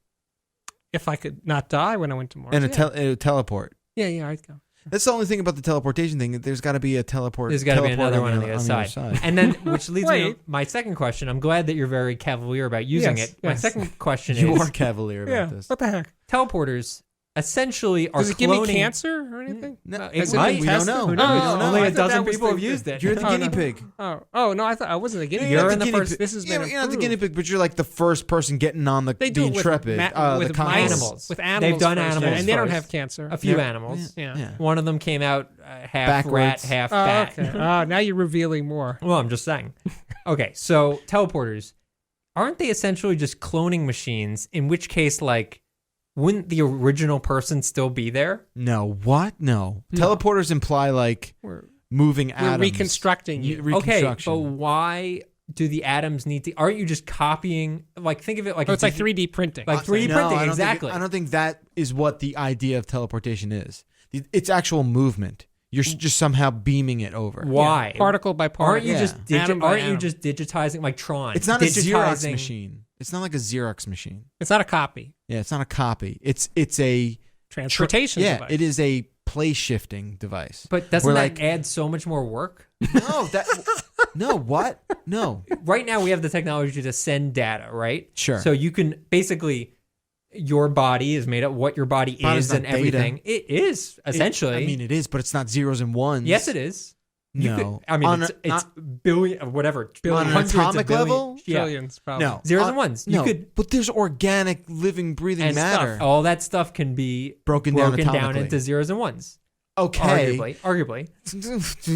If I could not die when I went to Mars. and yeah. a teleport. yeah, I'd go. That's the only thing about the teleportation thing. There's got to be a teleport. There's got to be teleport another one on the other side. And then, which leads me to Wait. my second question. I'm glad that you're very cavalier about using Yes, it. My yes. second question You is are cavalier about Yeah. this. What the heck? teleporters essentially are Does it give me cloning- cancer or anything? No, It has might. been- we don't Tested? know. Who We knows? don't know. Only I a thought dozen that was people the- have used it. You're the Oh, guinea no. pig. Oh no! I wasn't a guinea pig. You're in the guinea first- pig. This has been You're not the approved. guinea pig, but you're like the first person getting on the They do it with Intrepid. with the Conqueror. animals. With animals, They've done first, animals and they don't first. have cancer. A few Yeah. animals. Yeah. One of them came out half rat, Backwards. half Oh, bat. okay. Now you're revealing more. Well, I'm just saying. Okay, so teleporters, aren't they essentially just cloning machines? In which case, like, wouldn't the original person still be there? No, what? No. Teleporters imply like We're moving atoms. reconstructing you. Okay, Reconstruction. but why do the atoms need to? Aren't you just copying? Like, think of it like Oh, it's like 3D printing. Like 3D No, printing, I don't exactly. I don't think that is what the idea of teleportation is. It's actual movement. You're just somehow beaming it over. Why? particle by particle. Aren't you Yeah. just Atom by aren't you atom. just digitizing like Tron? It's not a Xerox Digitizing- machine. It's not like a Xerox machine. It's not a copy. Yeah, it's not a copy. It's a Transportation Yeah, device. it is a place shifting device. But doesn't We're that like- add so much more work? No, no, what? No. Right now, we have the technology to send data, right? Sure. So you can basically, your body is made up what your body Body's is not and data. everything. It is essentially. I mean, it is, but it's not zeros and ones. yes, it is. You No. could- I mean, On it's a- billion, whatever, On an hundreds of atomic billion- level? Yeah. Trillions, probably. No. Zeros On- and ones. No, You could but there's organic, living, breathing and matter. stuff. All that stuff can be Broken down atomically. into zeros and ones. Okay. Arguably.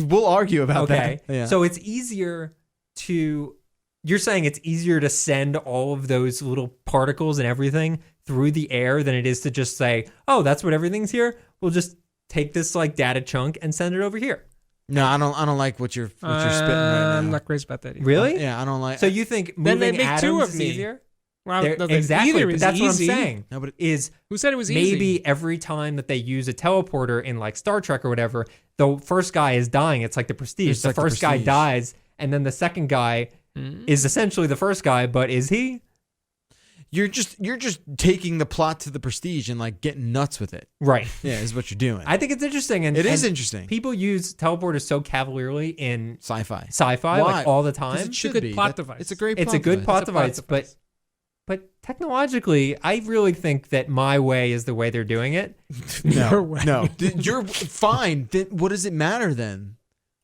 We'll argue about Okay. that. Yeah. So it's easier to. You're saying it's easier to send all of those little particles and everything through the air than it is to just say, "Oh, that's what everything's here. We'll just take this like data chunk and send it over here." No, I don't like what you're spitting right now. I'm not crazy about that either. Really? Yeah, I don't like. So you think Then they moving make two atoms of is me. easier? Well, There- no, exactly. either But is that's what I'm easy. saying. No, but Is Who said it was maybe easy? every time that they use a teleporter in like Star Trek or whatever, the first guy is dying. It's like the Prestige. It's The like the first guy Prestige. dies, and then the second guy is essentially the first guy, but is he? you're just taking the plot to the Prestige and like getting nuts with it. Right. Yeah, is what you're doing. I think it's interesting. And It is and interesting. People use teleporters so cavalierly in Sci-fi. sci-fi, Why? like all the 'Cause time. it should good be. plot That- device. It's a great. It's a good plot device, but technologically, I really think that my way is the way they're doing it. Your way. No, you're fine. Then what does it matter then?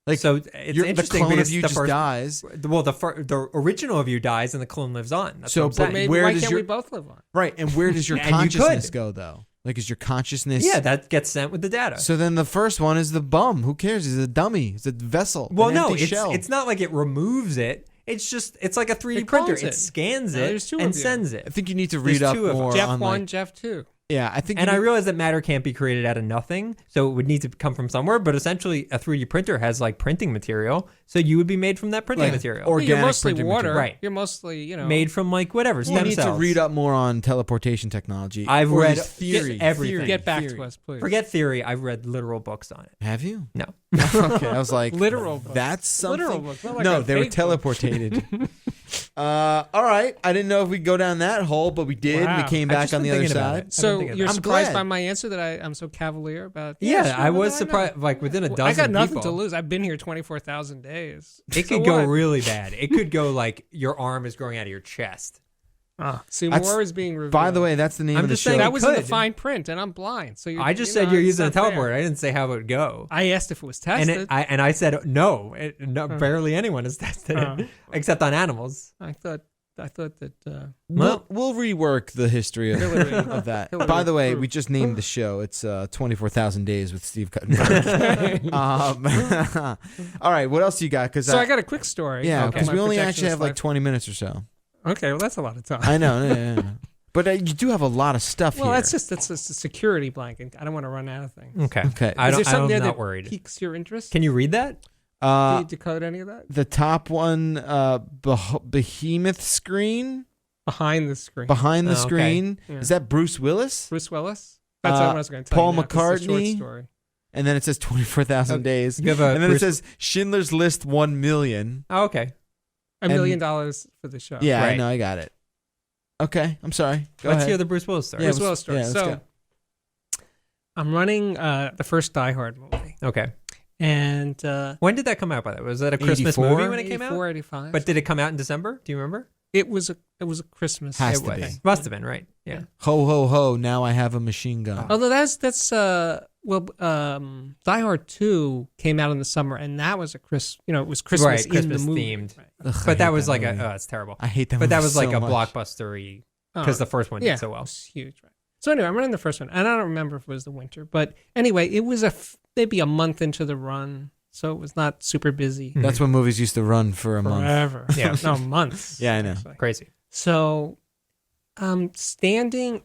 Like, So it's the interesting clone because of you the just first, dies. well, the original of you dies and the clone lives on. That's So, what I'm but saying. Maybe where why does can't your- we both live on? Right, and where does your And you consciousness could. go though? Like, is your consciousness? Yeah, that gets sent with the data. So then the first one is the bum. Who cares? He's a dummy. He's a vessel. Well, an no, empty shell. it's not like it removes it. It's like a 3D It printer. clones It it. scans Now it there's two and of you. sends I it. think you need to There's read up two of them. more Jeff on 1, like, Jeff 2. Yeah, I think. And I realize that matter can't be created out of nothing, so it would need to come from somewhere. But essentially, a 3D printer has like printing material, so you would be made from that printing material. Organic You're mostly printing water. material. Right. You're mostly, made from like whatever You stem need cells. to read up more on teleportation technology. I've Or read just theory. everything. Get back Theory. to us, please. Forget theory. I've read literal books on it. Have you? No. Okay, I was like, Literal books. That's something. Literal books, not like No, a they were fake book. teleportated. All right, I didn't know if we'd go down that hole, but we did. Wow. We came I've back just on the been other thinking about side. it. I've been So thinking you're about I'm surprised glad. by my answer that I'm so cavalier about? Yeah, sure, I well, was know. surprised. Like within a dozen I got nothing people, to lose. I've been here 24,000 days. It So could go what? really bad. It could go like your arm is growing out of your chest. See, That's- more is being revealed. By the way, that's the name I'm of the just show. saying that was in the could. fine print, and I'm blind. So I just said you're using a teleporter. I didn't say how it would go. I asked if it was And tested. I said no. Barely anyone has tested Oh. it except on animals. I thought that. We'll rework the history of, Hillary- of that. Hillary By the way, approved. we just named the show. It's 24,000 Days with Steve Guttenberg. All right, what else you got? Because So I got a quick story. yeah, of because my we only projectionist actually have like life. 20 minutes or so. Okay, well that's a lot of time. I know, yeah. But you do have a lot of stuff Well, here. that's just a security blanket. I don't want to run out of things. Okay. Okay. I Is there don't. something I'm there not that worried. piques your interest? Can you read that? Can you decode any of that? the top one, behemoth screen Behind the screen. behind the Oh, okay. screen. Yeah. Is that Bruce Willis? Bruce Willis? That's what I was going to tell Paul you. This is a short McCartney? story. And then it says 24,000 days. You have a And then Bruce- it says Schindler's List 1 million. Oh, okay. $1 million for the show. Yeah, I Right. know, I got it. Okay, I'm sorry. Go Let's ahead. hear the Bruce Willis story. Yeah, Bruce Willis story. let's So go. I'm running the first Die Hard movie. Okay. And When did that come out? By the way, was that a Christmas 84? movie when it came out? 84, 85. But did it come out in December? Do you remember? it was a Christmas. Has It to was. be. Must have been right. Yeah. Ho, ho, ho, now I have a machine gun. Although that's Die Hard 2 came out in the summer, and that was it was Christmas Right, in Christmas the movie. themed. Right. Ugh, I But that hate was like movie. it's terrible. I hate that But that movie was like so a much. blockbuster-y because the first one yeah, did so well. It was huge, right? So anyway, I'm running the first one, and I don't remember if it was the winter, but anyway, it was maybe a month into the run, so it was not super busy. That's when movies used to run for a month. Forever. Yeah. No, months. Yeah, I know. actually. Crazy. So I'm standing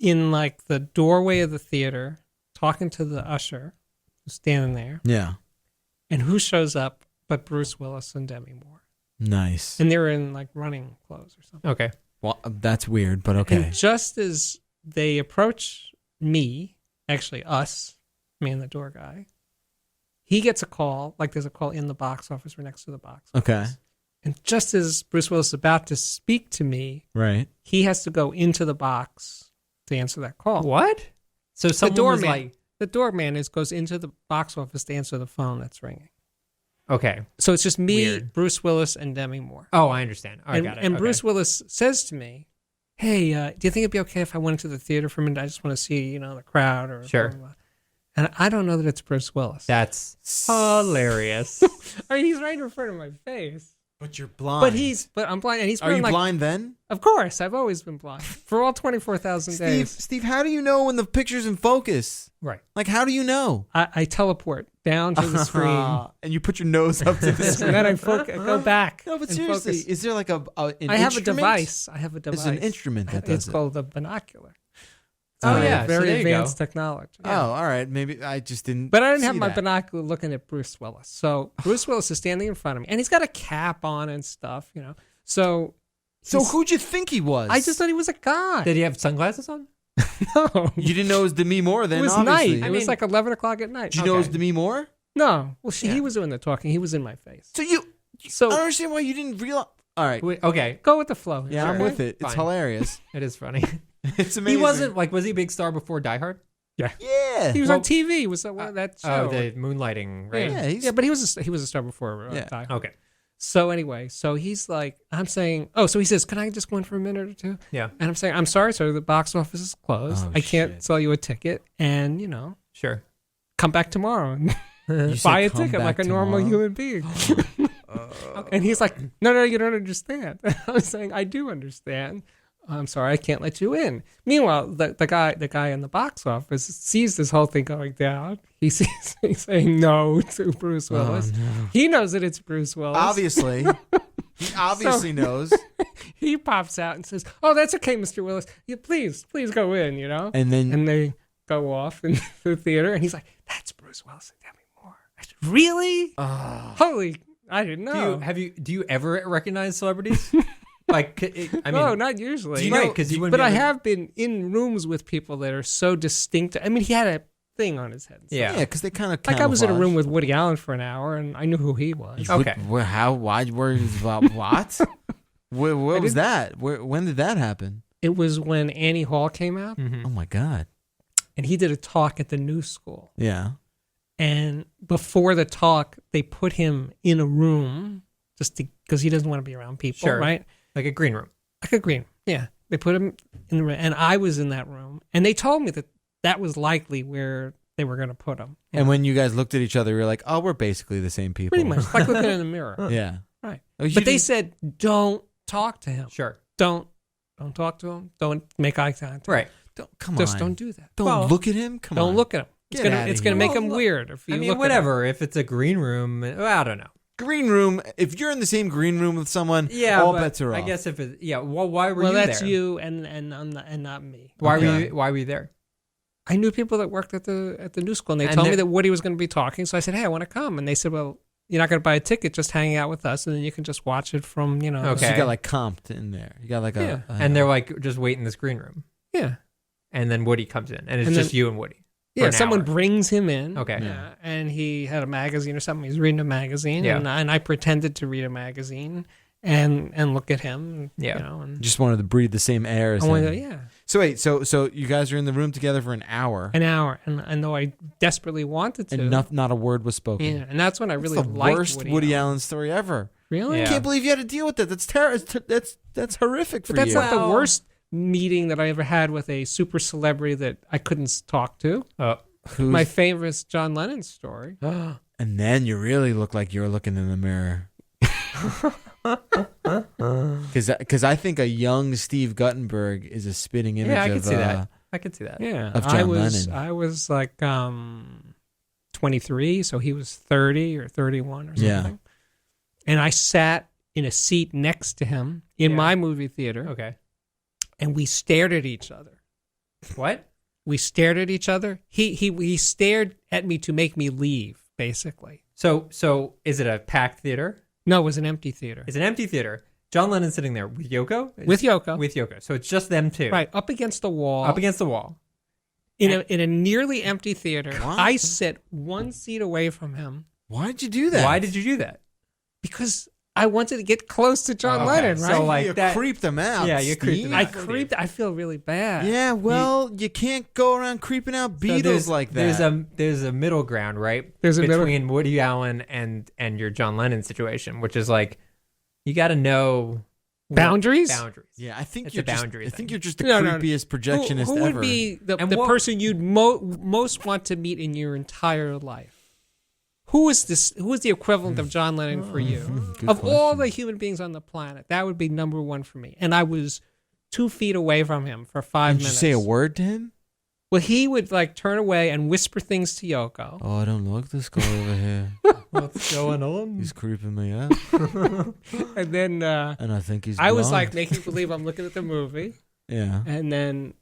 in like the doorway of the theater, talking to the usher who's standing there, Yeah. and who shows up but Bruce Willis and Demi Moore. Nice. And they're in like running clothes or something. Okay. Well, that's weird, but okay. And just as they approach me, actually us, me and the door guy, he gets a call, like there's a call in the box office or next to the box office. Okay. And just as Bruce Willis is about to speak to me, Right. he has to go into the box to answer that call. What? So someone was doorman. like, The doorman goes into the box office to answer the phone that's ringing. okay. So it's just me, Weird. Bruce Willis, and Demi Moore. Oh, I understand. I and got it. and Okay. Bruce Willis says to me, "Hey, do you think it'd be okay if I went into the theater for a minute? I just want to see, the crowd or Sure. blah, blah, blah." And I don't know that it's Bruce Willis. That's hilarious. I mean, he's right in front of my face. But you're blind. But I'm blind, and he's Are wearing you like, blind then? Of course, I've always been blind for all 24,000 days. Steve, how do you know when the picture's in focus? Right. Like, how do you know? I teleport down to the screen, And you put your nose up to the screen. and then I go back. No, but and seriously, focus. is there like an I have a instrument? device. I have a device. There's an instrument that does It's it. called the binocular. Oh, It's yeah. So very there you go. advanced technology. Oh, all right. Maybe I just didn't. But I didn't have see my that. binocular looking at Bruce Willis. So Bruce Willis is standing in front of me, and he's got a cap on and stuff, So So who'd you think he was? I just thought he was a guy. Did he have sunglasses on? No, You didn't know it was Demi Moore then, it was obviously. night. It was like 11 o'clock at night. Did you know it was Okay. Demi Moore? No, well, Yeah. he was doing the talking. He was in my face. So I So don't understand why you didn't realize. All right. Wait, okay. go with the flow. Yeah, I'm Sure. with it. It's Fine. hilarious. It is funny. It's amazing. He wasn't was he a big star before Die Hard? Yeah. He was Well- on TV. He was that show. Oh, the moonlighting, right? Yeah, he's- but he was a star before Yeah. Die Hard. Okay. So anyway, so he's like, I'm saying, so he says, can I just go in for a minute or two? Yeah. And I'm saying, I'm sorry, sir, the box office is closed. Oh, I can't shit. sell you a ticket, and Sure. come back tomorrow and You said buy a come ticket back like a normal tomorrow? human being. And he's like, no, you don't understand. I was saying, I do understand. I'm sorry, I can't let you in. Meanwhile, the guy in the box office sees this whole thing going down. He's saying no to Bruce Willis. Oh, no. He knows that it's Bruce Willis. Obviously. He obviously knows. he pops out and says, "Oh, that's okay, Mr. Willis. Yeah, please go in." And then And they go off into the theater, and he's like, "That's Bruce Willis. Tell me more." I said, "Really? Holy, I didn't know." Do you ever recognize celebrities? Like, No, not usually. Do you know? Because But I have been in rooms with people that are so distinct. I mean, he had a thing on his head. So. Yeah, because they kind of Like I was in a room with Woody Allen for an hour, and I knew who he was. Okay. How? Why? Where? What? Where was that? When did that happen? It was when Annie Hall came out, Oh my God. and he did a talk at the New School. Yeah. And before the talk, they put him in a room just because he doesn't want to be around people, Sure. right? like a green room. Like a green. Yeah. They put him in the room, and I was in that room, and they told me that was likely where they were going to put him. And when you guys looked at each other, you were like, "Oh, we're basically the same people." Pretty much, like looking in the mirror. Yeah. Right. Oh, you But they didn't- said, don't talk to him. Sure. Don't talk to him. Don't make eye contact. Right. Come Just on. don't do that. Don't look at him. Come on. Don't look at him. Get outta It's gonna here. make him Well, weird if you I mean, look whatever. If it's a green room, well, I don't know. Green room. If you're in the same green room with someone, Yeah, all but bets are off. I guess if it, yeah. Well, why were at him. Well, you that's there? you and not me. Why Okay. were you? Why were you there? I knew people that worked at the New School, and they And told me they're- that Woody was going to be talking. So I said, "Hey, I want to come." And they said, "Well, you're not going to buy a ticket. Just hang out with us, and then you can just watch it from Okay. So you got like comped in there. You got like a. And they're like, just wait in this green room, yeah, and then Woody comes in, and it's And just then- you and Woody. yeah." an Someone hour. brings him in. Okay. Yeah, and he had a magazine or something. He's reading a magazine, Yeah. and I pretended to read a magazine and look at him. Yeah. And Just wanted to breathe the same air as I him. went, yeah. So wait, so you guys are in the room together for an hour, An hour, and though I desperately wanted to, and not a word was spoken. yeah, and that's when I really That's the liked worst Woody Allen. Allen story ever. Really? Yeah. I can't believe you had to deal with that. That's terrible. That's horrific for But that's you. not the Well- worst meeting that I ever had with a super celebrity that I couldn't talk to. Who's- My favorite is John Lennon's story. and then you really look like you're looking in the mirror. Because I think a young Steve Guttenberg is a spitting image Yeah, I of could see that. I could see that. Yeah, Of John Lennon. I was like 23, so he was 30 or 31 or something. Yeah. And I sat in a seat next to him in Yeah. my movie theater, Okay. and we stared at each other. What? We stared at each other. He stared at me to make me leave, basically. So is it a packed theater? No, it was an empty theater. It's an empty theater. John Lennon's sitting there with Yoko. With Yoko. With Yoko. So it's just them two. Right, up against the wall. Up against the wall. in a nearly empty theater. What? I sit one seat away from him Why'd you do that? Why did you do that? because I wanted to get close to John Okay, Lennon, so, right? like, you that- creeped them out? Yeah, you creeped Steve. them I out. creeped. I feel really bad. Yeah, well, you can't go around creeping out So Beatles like that. There's a middle ground, right? There's a middle- between Woody Allen and your John Lennon situation, which is like you got to know Boundaries? Boundaries. Yeah, I think It's you're a just. boundary I think thing. you're just the No, no, no. creepiest projectionist who ever. would be the And the what- person you'd most want to meet in your entire life? Who is this? Who is the equivalent of John Lennon for you? Good Of all question. the human beings on the planet, that would be number one for me. And I was 2 feet away from him for 5 Did you minutes. say a word to him? Well, he would like turn away and whisper things to Yoko. Oh, I don't like this guy over here. What's going on? He's creeping me out, And then and I think he's. I was blonde. like making believe I'm looking at the movie. Yeah. And then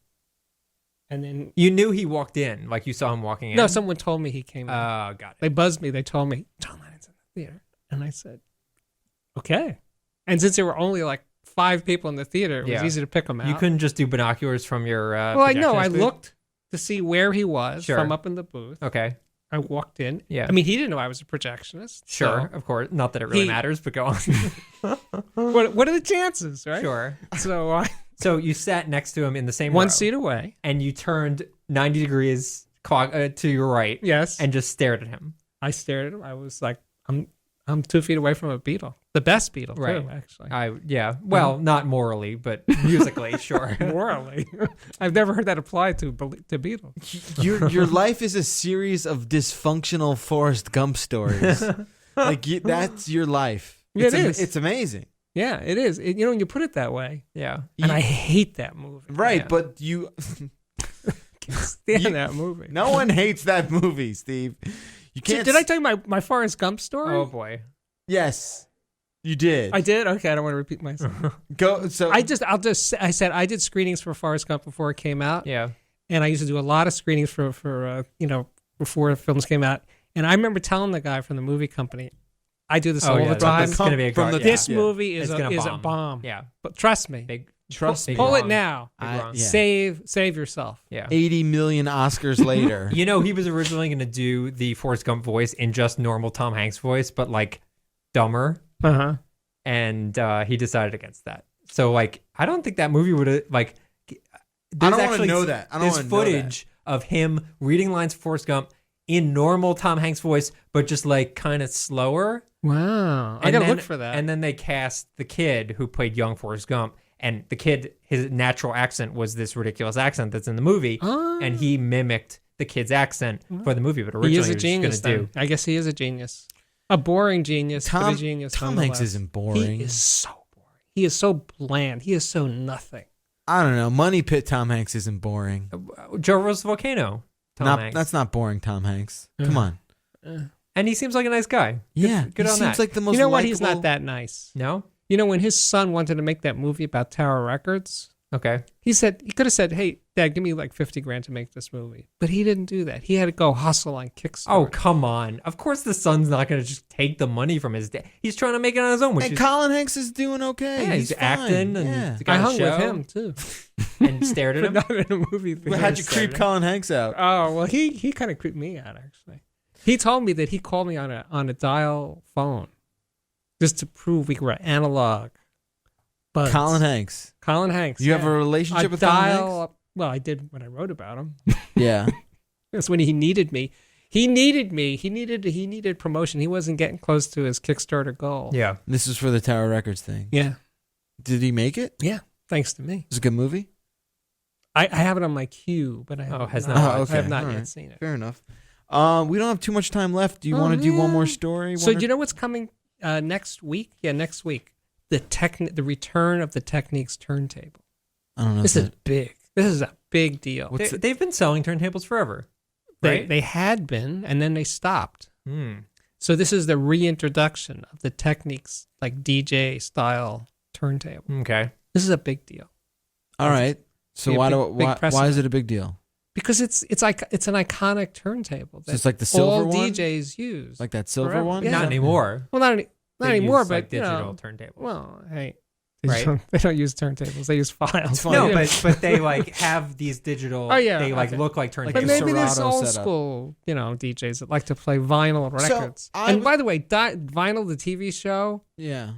You knew he walked in, like you saw him walking in. no, someone told me he came in. Oh, got it. They buzzed me. They told me John Lennon's in the theater, and I said, "Okay." And since there were only like 5 people in the theater, it was Yeah. easy to pick them out. You couldn't just do binoculars from your. Well, I know. I projectionist booth? looked to see where he was Sure. from up in the booth. Okay. I walked in. Yeah. I mean, he didn't know I was a projectionist. Sure, so of course. Not that it really He- matters, but go on. what are the chances, right? Sure. So I So you sat next to him in the same one row, seat away. and you turned 90 degrees to your right, Yes. and just stared at him. I stared at him. I was like, I'm 2 feet away from a Beatle, the best Beatle, Right. too, actually. Yeah. Well, not morally, but musically, sure. Morally, I've never heard that applied to Beatles. Your life is a series of dysfunctional Forrest Gump stories. That's your life. Yeah, It's it is. It's amazing. Yeah, it is. When you put it that way, Yeah. and I hate that movie. Right, Yeah. but you. Stand that movie. No one hates that movie, Steve. You can't. Did I tell you my Forrest Gump story? Oh boy. Yes. You did. I did. Okay, I don't want to repeat myself. Go. So I said I did screenings for Forrest Gump before it came out. Yeah. And I used to do a lot of screenings for before films came out. And I remember telling the guy from the movie company, I do this all the time. It's going to be a From garbage. This movie is a bomb. bomb. Yeah. But trust me. Trust me. Pull wrong. it now. Big wrong. Yeah. Save yourself. Yeah. 80 million Oscars later. You know, he was originally going to do the Forrest Gump voice in just normal Tom Hanks voice, but like dumber. Uh-huh. And he decided against that. So like, I don't think that movie would have like. I don't want to know that. I don't There's want to know that. footage of him reading lines for Forrest Gump in normal Tom Hanks voice, but just like kind of slower. Wow. I And got to then- look for that. And then they cast the kid who played young Forrest Gump, and the kid, his natural accent was this ridiculous accent that's in the movie, and he mimicked the kid's accent for the movie. But originally he is a was genius. going to do. I guess he is a genius. A boring genius, but a genius. Tom Hanks nonetheless. isn't boring. He is so boring. He is so bland. He is so nothing. I don't know. Money Pit Tom Hanks isn't boring. Joe Rose Volcano. Tom Hanks. That's not boring, Tom Hanks. Come on. And he seems like a nice guy. Yeah. good he on seems that. like the most You know what? He's likable- not that nice. No? You know, when his son wanted to make that movie about Tower Records, Okay. he could have said, "Hey, Dad, give me like $50,000 to make this movie," but he didn't do that. He had to go hustle on Kickstarter. Oh, come on. Of course the son's not going to just take the money from his dad. He's trying to make it on his own. Which And is, Colin Hanks is doing okay. yeah, he's fine. acting and Yeah. he's got I a hung show with him too, and stared at but him. not in a movie theater. Well, how'd you creep Colin Hanks out? Oh well, he kind of creeped me out actually. He told me that he called me on a dial phone just to prove we were analog. But Colin Hanks. Colin Hanks. You have a relationship with Colin Hanks? Well, I did when I wrote about him. Yeah. That's when he needed me. He needed me. He needed promotion. He wasn't getting close to his Kickstarter goal. Yeah. This is for the Tower Records thing. Yeah. Did he make it? Yeah. Thanks to me. It's a good movie? I have it on my queue, but I have has not. not. Oh, okay. I have not All yet right. seen it. Fair enough. We don't have too much time left. Do you want to do one more story? So do you know what's coming next week? Yeah, next week. The return of the Techniques turntable. I don't know. This is big. This is a big deal. They've been selling turntables forever. Right? They had been, and then they stopped. Mm. So this is the reintroduction of the Techniques, like DJ style turntable. Okay. This is a big deal All right. So be a why big why is it a big deal? because it's like it's an iconic turntable So that it's like the silver all one? DJs use. Like that silver Forever. one? Yeah. Not anymore. Well, not They anymore, use, but like digital you know, turntables. well, hey, Right. they don't use turntables; they use files. It's fine. No, Yeah. but they like have these digital. Oh, yeah, They like okay. look like turntables. But a maybe there's Serato old setup. school, DJs that like to play vinyl So, records. I And would- by the way, vinyl, the TV show, Yeah.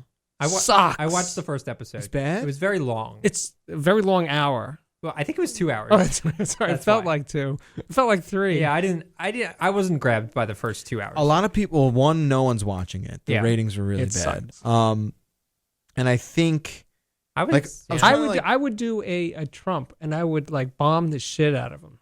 sucks. I watched the first episode. It's bad? It was very long. It's a very long hour. Well, I think it was 2 hours. Oh, sorry. It That's felt why. like 2. It felt like 3. Yeah, I wasn't grabbed by the first 2 hours. A lot of people, no one's watching it. The Yeah. ratings were really It bad. sucks. And I think I was, like, yeah. I I was would like- I would do a Trump, and I would like bomb the shit out of him.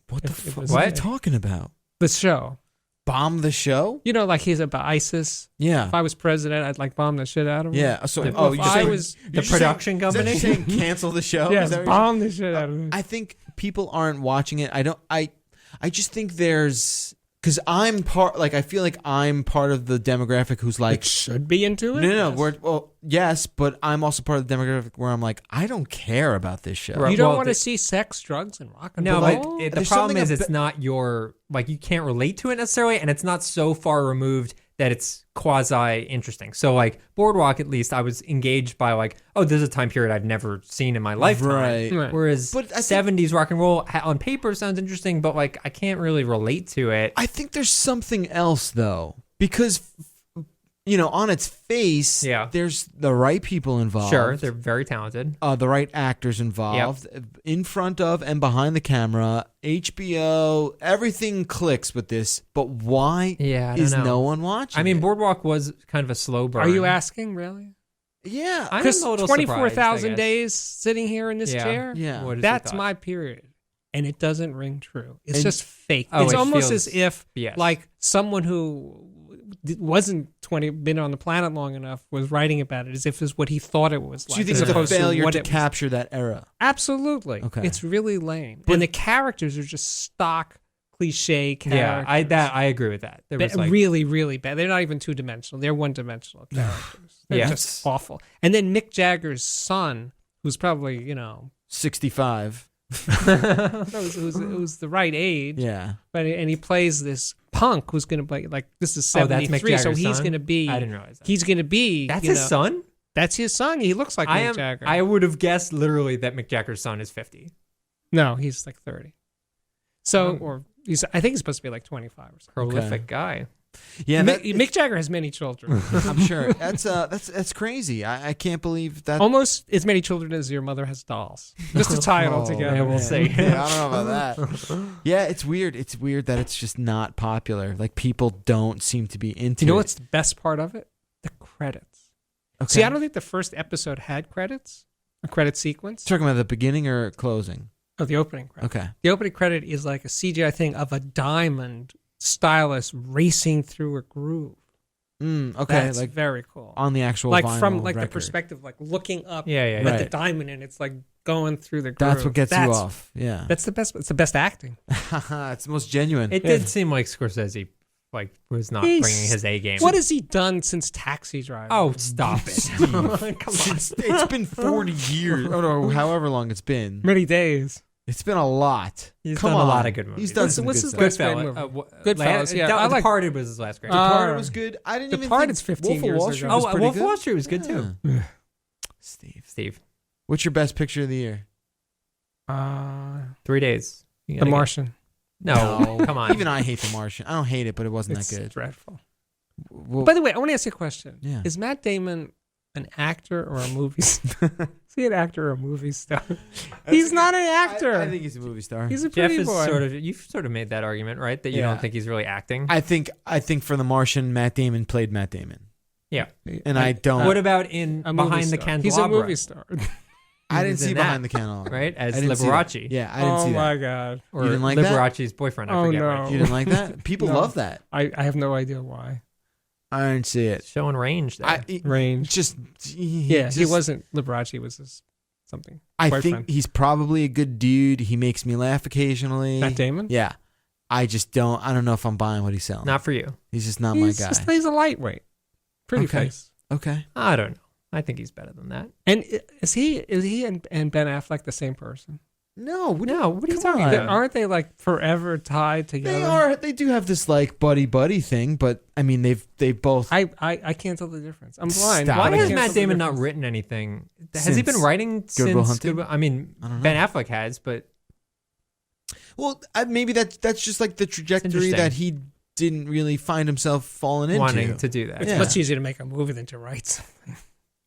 what the If it fuck? was- What are you What? talking about? The show, Bomb the show? like he's about ISIS. Yeah. If I was president, I'd like bomb the shit out of him. Yeah. So If you I saying- was- you're the just production saying, company? Is that you saying cancel the show? Yes, Is that what you're- bomb the shit out of him. I think people aren't watching it. I just think there's because I'm part. Like I feel like I'm part of the demographic who's like, should be into it. no. Yes. Yes, but I'm also part of the demographic where I'm like, I don't care about this show. Right. You don't Well, want to the- see sex, drugs, and rock and No, roll. but the There's problem something is it's not your like you can't relate to it necessarily, and it's not so far removed that it's quasi interesting. So like Boardwalk, at least I was engaged by like, oh, this is a time period I've never seen in my lifetime. Right. Whereas But I think- 70s rock and roll on paper sounds interesting, but like I can't really relate to it. I think there's something else though, because on its face, Yeah. there's the right people involved. Sure, they're very talented. the right actors involved, in front of and behind the camera. HBO, everything clicks with this. But why Yeah, I don't is know. no one watching? I mean, it? Boardwalk was kind of a slow burn. Are you asking really? Yeah, I'm Because a little 24,000 surprised, I guess. days sitting here in this Yeah. chair. yeah. What is your That's thought? my period. And it doesn't ring true. It's And- just fake. Oh, it's it almost feels as if BS. like someone who wasn't been on the planet long enough was writing about it as if it's what he thought it was like. So you think as it's a opposed to failure what to it was. capture that era? Absolutely. Okay. It's really lame. But- and the characters are just stock cliche characters. I agree with that. There was like really, really bad. They're not even two-dimensional. They're one-dimensional characters. They're Yeah. just awful. And then Mick Jagger's son, who's probably, 65. who's the right age. Yeah. And he plays this punk who's going to play, like, this is Oh, that's 73, Mick so Jagger's he's son? going to be... I didn't realize that. He's going to be... That's his son? That's his son. He looks like Mick Jagger. I would have guessed literally that Mick Jagger's son is 50. No, he's like 30. So, Oh. I think he's supposed to be like 25 or something. Prolific guy. Yeah, Mick Jagger has many children. I'm sure. That's crazy. I can't believe that. Almost as many children as your mother has dolls. Just to tie it all Oh, together. yeah, we'll see. Yeah, I don't know about that. Yeah, it's weird. It's weird that it's just not popular. Like, people don't seem to be into You know it. what's the best part of it? The credits. Okay. See, I don't think the first episode had credits, a credit sequence. Talking about the beginning or closing? Oh, the opening credit. Okay. The opening credit is like a CGI thing of a diamond stylus racing through a groove. Okay. That's like very cool. on the actual Like vinyl from like record. the perspective, like looking up Yeah, at Right. the diamond, and it's like going through the groove. That's what gets you off. Yeah. That's the best. It's the best acting. It's the most genuine. It did seem like Scorsese was not He's- bringing his A game. What has he done since Taxi Driver? Oh, stop it. Come on. It's been 40 years. Oh, no, however long it's been. many days. It's been a lot. He's Come done on. a lot of good movies. He's done What's- some what's good his stuff. last great Goodfellas. movie? Goodfellas, yeah. I like- Departed was his last great. Departed was good. I didn't even Departed's think 15 Wolf of years Wall ago. Street Oh, was pretty Wolf of good. Wall Street was good too. Yeah. Steve. What's your best picture of the year? 3 days. You The gotta get- Martian. No, come on. Even I hate The Martian. I don't hate it, but it wasn't It's that good. dreadful. Well, By the way, I want to ask you a question. Yeah. Is Matt Damon an actor or a movie star? Is he an actor or a movie star? He's not an actor. I think he's a movie star. He's a Jeff pretty is boy. you've sort of made that argument, right? That you Yeah. don't think he's really acting. I think for The Martian, Matt Damon played Matt Damon, Yeah. and I don't. What about in A movie Behind the star. Candelabra? He's a movie star. I didn't was see in Behind that, the Candelabra. right? As I didn't see that. Liberace. Yeah, I didn't Oh see that. my god. Or You didn't like that? Liberace's boyfriend. I Oh, forget. no. Right? You didn't like that? People No. love that. I have no idea why. I didn't see it. Showing range there. Range. Just Yeah, he wasn't Liberace. He was his something. I boyfriend. think he's probably a good dude. He makes me laugh occasionally. Matt Damon. Yeah. I just don't. I don't know if I'm buying what he's selling. Not for you. He's just not my guy. He's a lightweight. Pretty Okay. face. Okay. I don't know. I think he's better than that. And is he and Ben Affleck the same person? No. What are you Come talking on. about? Aren't they like forever tied together? They are. They do have this like buddy thing, but I mean they've both. I can't tell the difference. I'm blind. Stop. Why I has can't Matt tell the Damon not difference. written anything? Has he Since been writing Good Will since Hunting? Good Will? I mean, I don't know. Ben Affleck has, but Well, maybe that's just like the trajectory interesting. that he didn't really find himself falling into. wanting to do that. It's Yeah. much easier to make a movie than to write something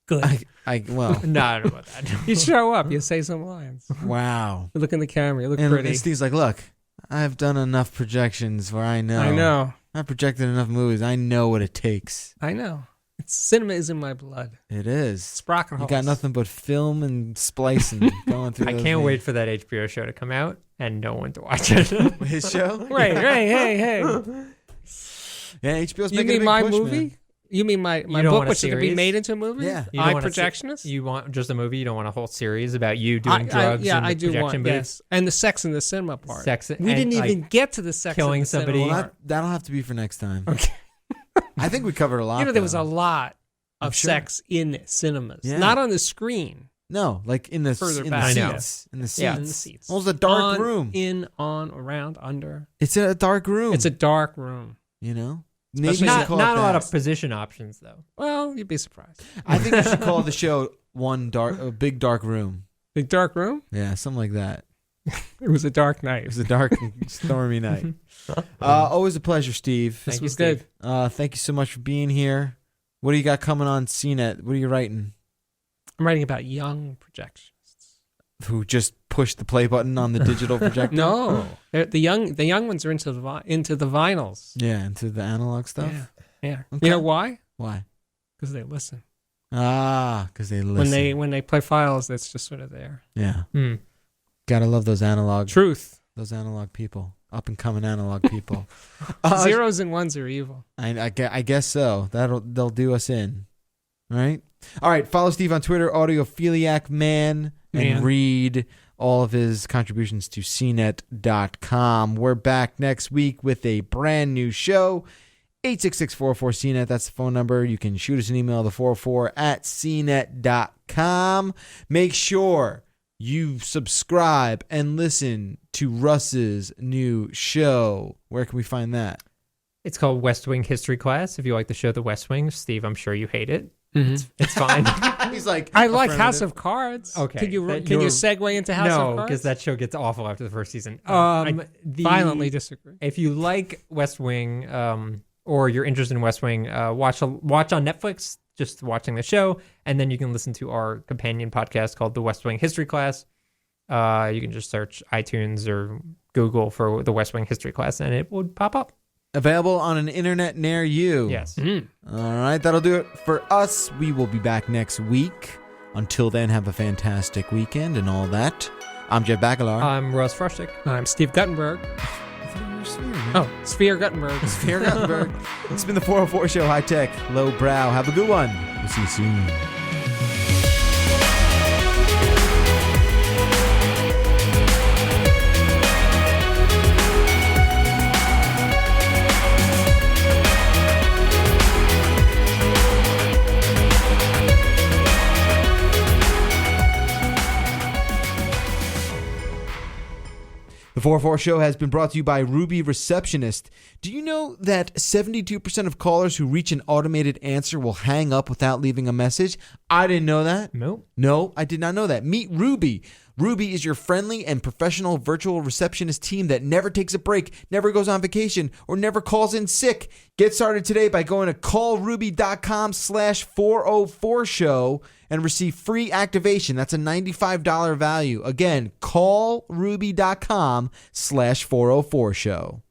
good. Well, No, I don't know about that. You show up, you say some lines. wow. You look in the camera, you look And pretty. Steve's like, look, I've done enough projections where I know. I know. I've projected enough movies. I know what it takes. I know. Cinema is in my blood. It is. Sprocket You got nothing but film and splicing going through. I those can't wait veins. for that HBO show to come out and no one to watch it. His show. Right, hey. Yeah, HBO's You making a mean big my push, movie? man. You mean my don't book, want a which is going to be series? made into a movie? Yeah. You don't I want a Projectionist? You want just a movie? You don't want a whole series about you doing drugs yeah, in the I do projection want, booth? yes. And the sex in the cinema part. Sex we and, didn't like, even get to the sex killing in the somebody. cinema Well, part. that'll have to be for next time. Okay. I think we covered a lot. You know, there was though. a lot I'm of sure. sex in cinemas. Yeah. Not on the screen. No, like in the Further in back. the I know. seats. In the seats. Yeah, in the seats. Well, it was a dark On, room. In, on, around, under. It's a dark room. It's a dark room. you know. Especially Maybe we should not call not it a lot that. of position options though. Well, you'd be surprised. I think we should call the show a big dark room. The dark room? Yeah, something like that. It was a dark It night. was a dark, stormy night. Always a pleasure, Steve. This Thank you, was Steve. good. Thank you so much for being here. What do you got coming on CNET? What are you writing? I'm writing about young projectionists. Who just pushed the play button on the digital projector? No, the young ones are into the vinyls. Yeah, into the analog stuff. Yeah. Okay. You know why? Why? Because they listen. Because they listen. When they play files, that's just sort of there. Yeah. Hmm. Gotta love those analog. Truth. Those analog people. Up and coming analog people. Zeros and ones are evil. I guess so. They'll do us in. Right? All right. Follow Steve on Twitter, Audiophiliac Man. and read all of his contributions to CNET.com. We're back next week with a brand new show. 866-404-CNET, that's the phone number. You can shoot us an email, the404@cnet.com. Make sure you subscribe and listen to Russ's new show. Where can we find that? It's called West Wing History Class. If you like the show The West Wing, Steve, I'm sure you hate it. Mm-hmm. It's fine. He's like, I like House of Cards. Okay. Can you segue into House of Cards? No, because that show gets awful after the first season. Violently disagree. If you like West Wing, or you're interested in West Wing, watch on Netflix, just watching the show, and then you can listen to our companion podcast called The West Wing History Class. You can just search iTunes or Google for The West Wing History Class, and it would pop up. Available on an internet near you. Yes. Mm-hmm. All right, that'll do it for us. We will be back next week. Until then, have a fantastic weekend and all that. I'm Jeff Bakalar. I'm Russ Frushtick. I'm Steve Guttenberg. Sphere Guttenberg. Sphere Guttenberg. It's been the 404 Show, high tech, low brow. Have a good one. We'll see you soon. The 404 Show has been brought to you by Ruby Receptionist. Do you know that 72% of callers who reach an automated answer will hang up without leaving a message? I didn't know that. No, I did not know that. Meet Ruby. Ruby is your friendly and professional virtual receptionist team that never takes a break, never goes on vacation, or never calls in sick. Get started today by going to callruby.com/404show and receive free activation. That's a $95 value. Again, callruby.com/404show.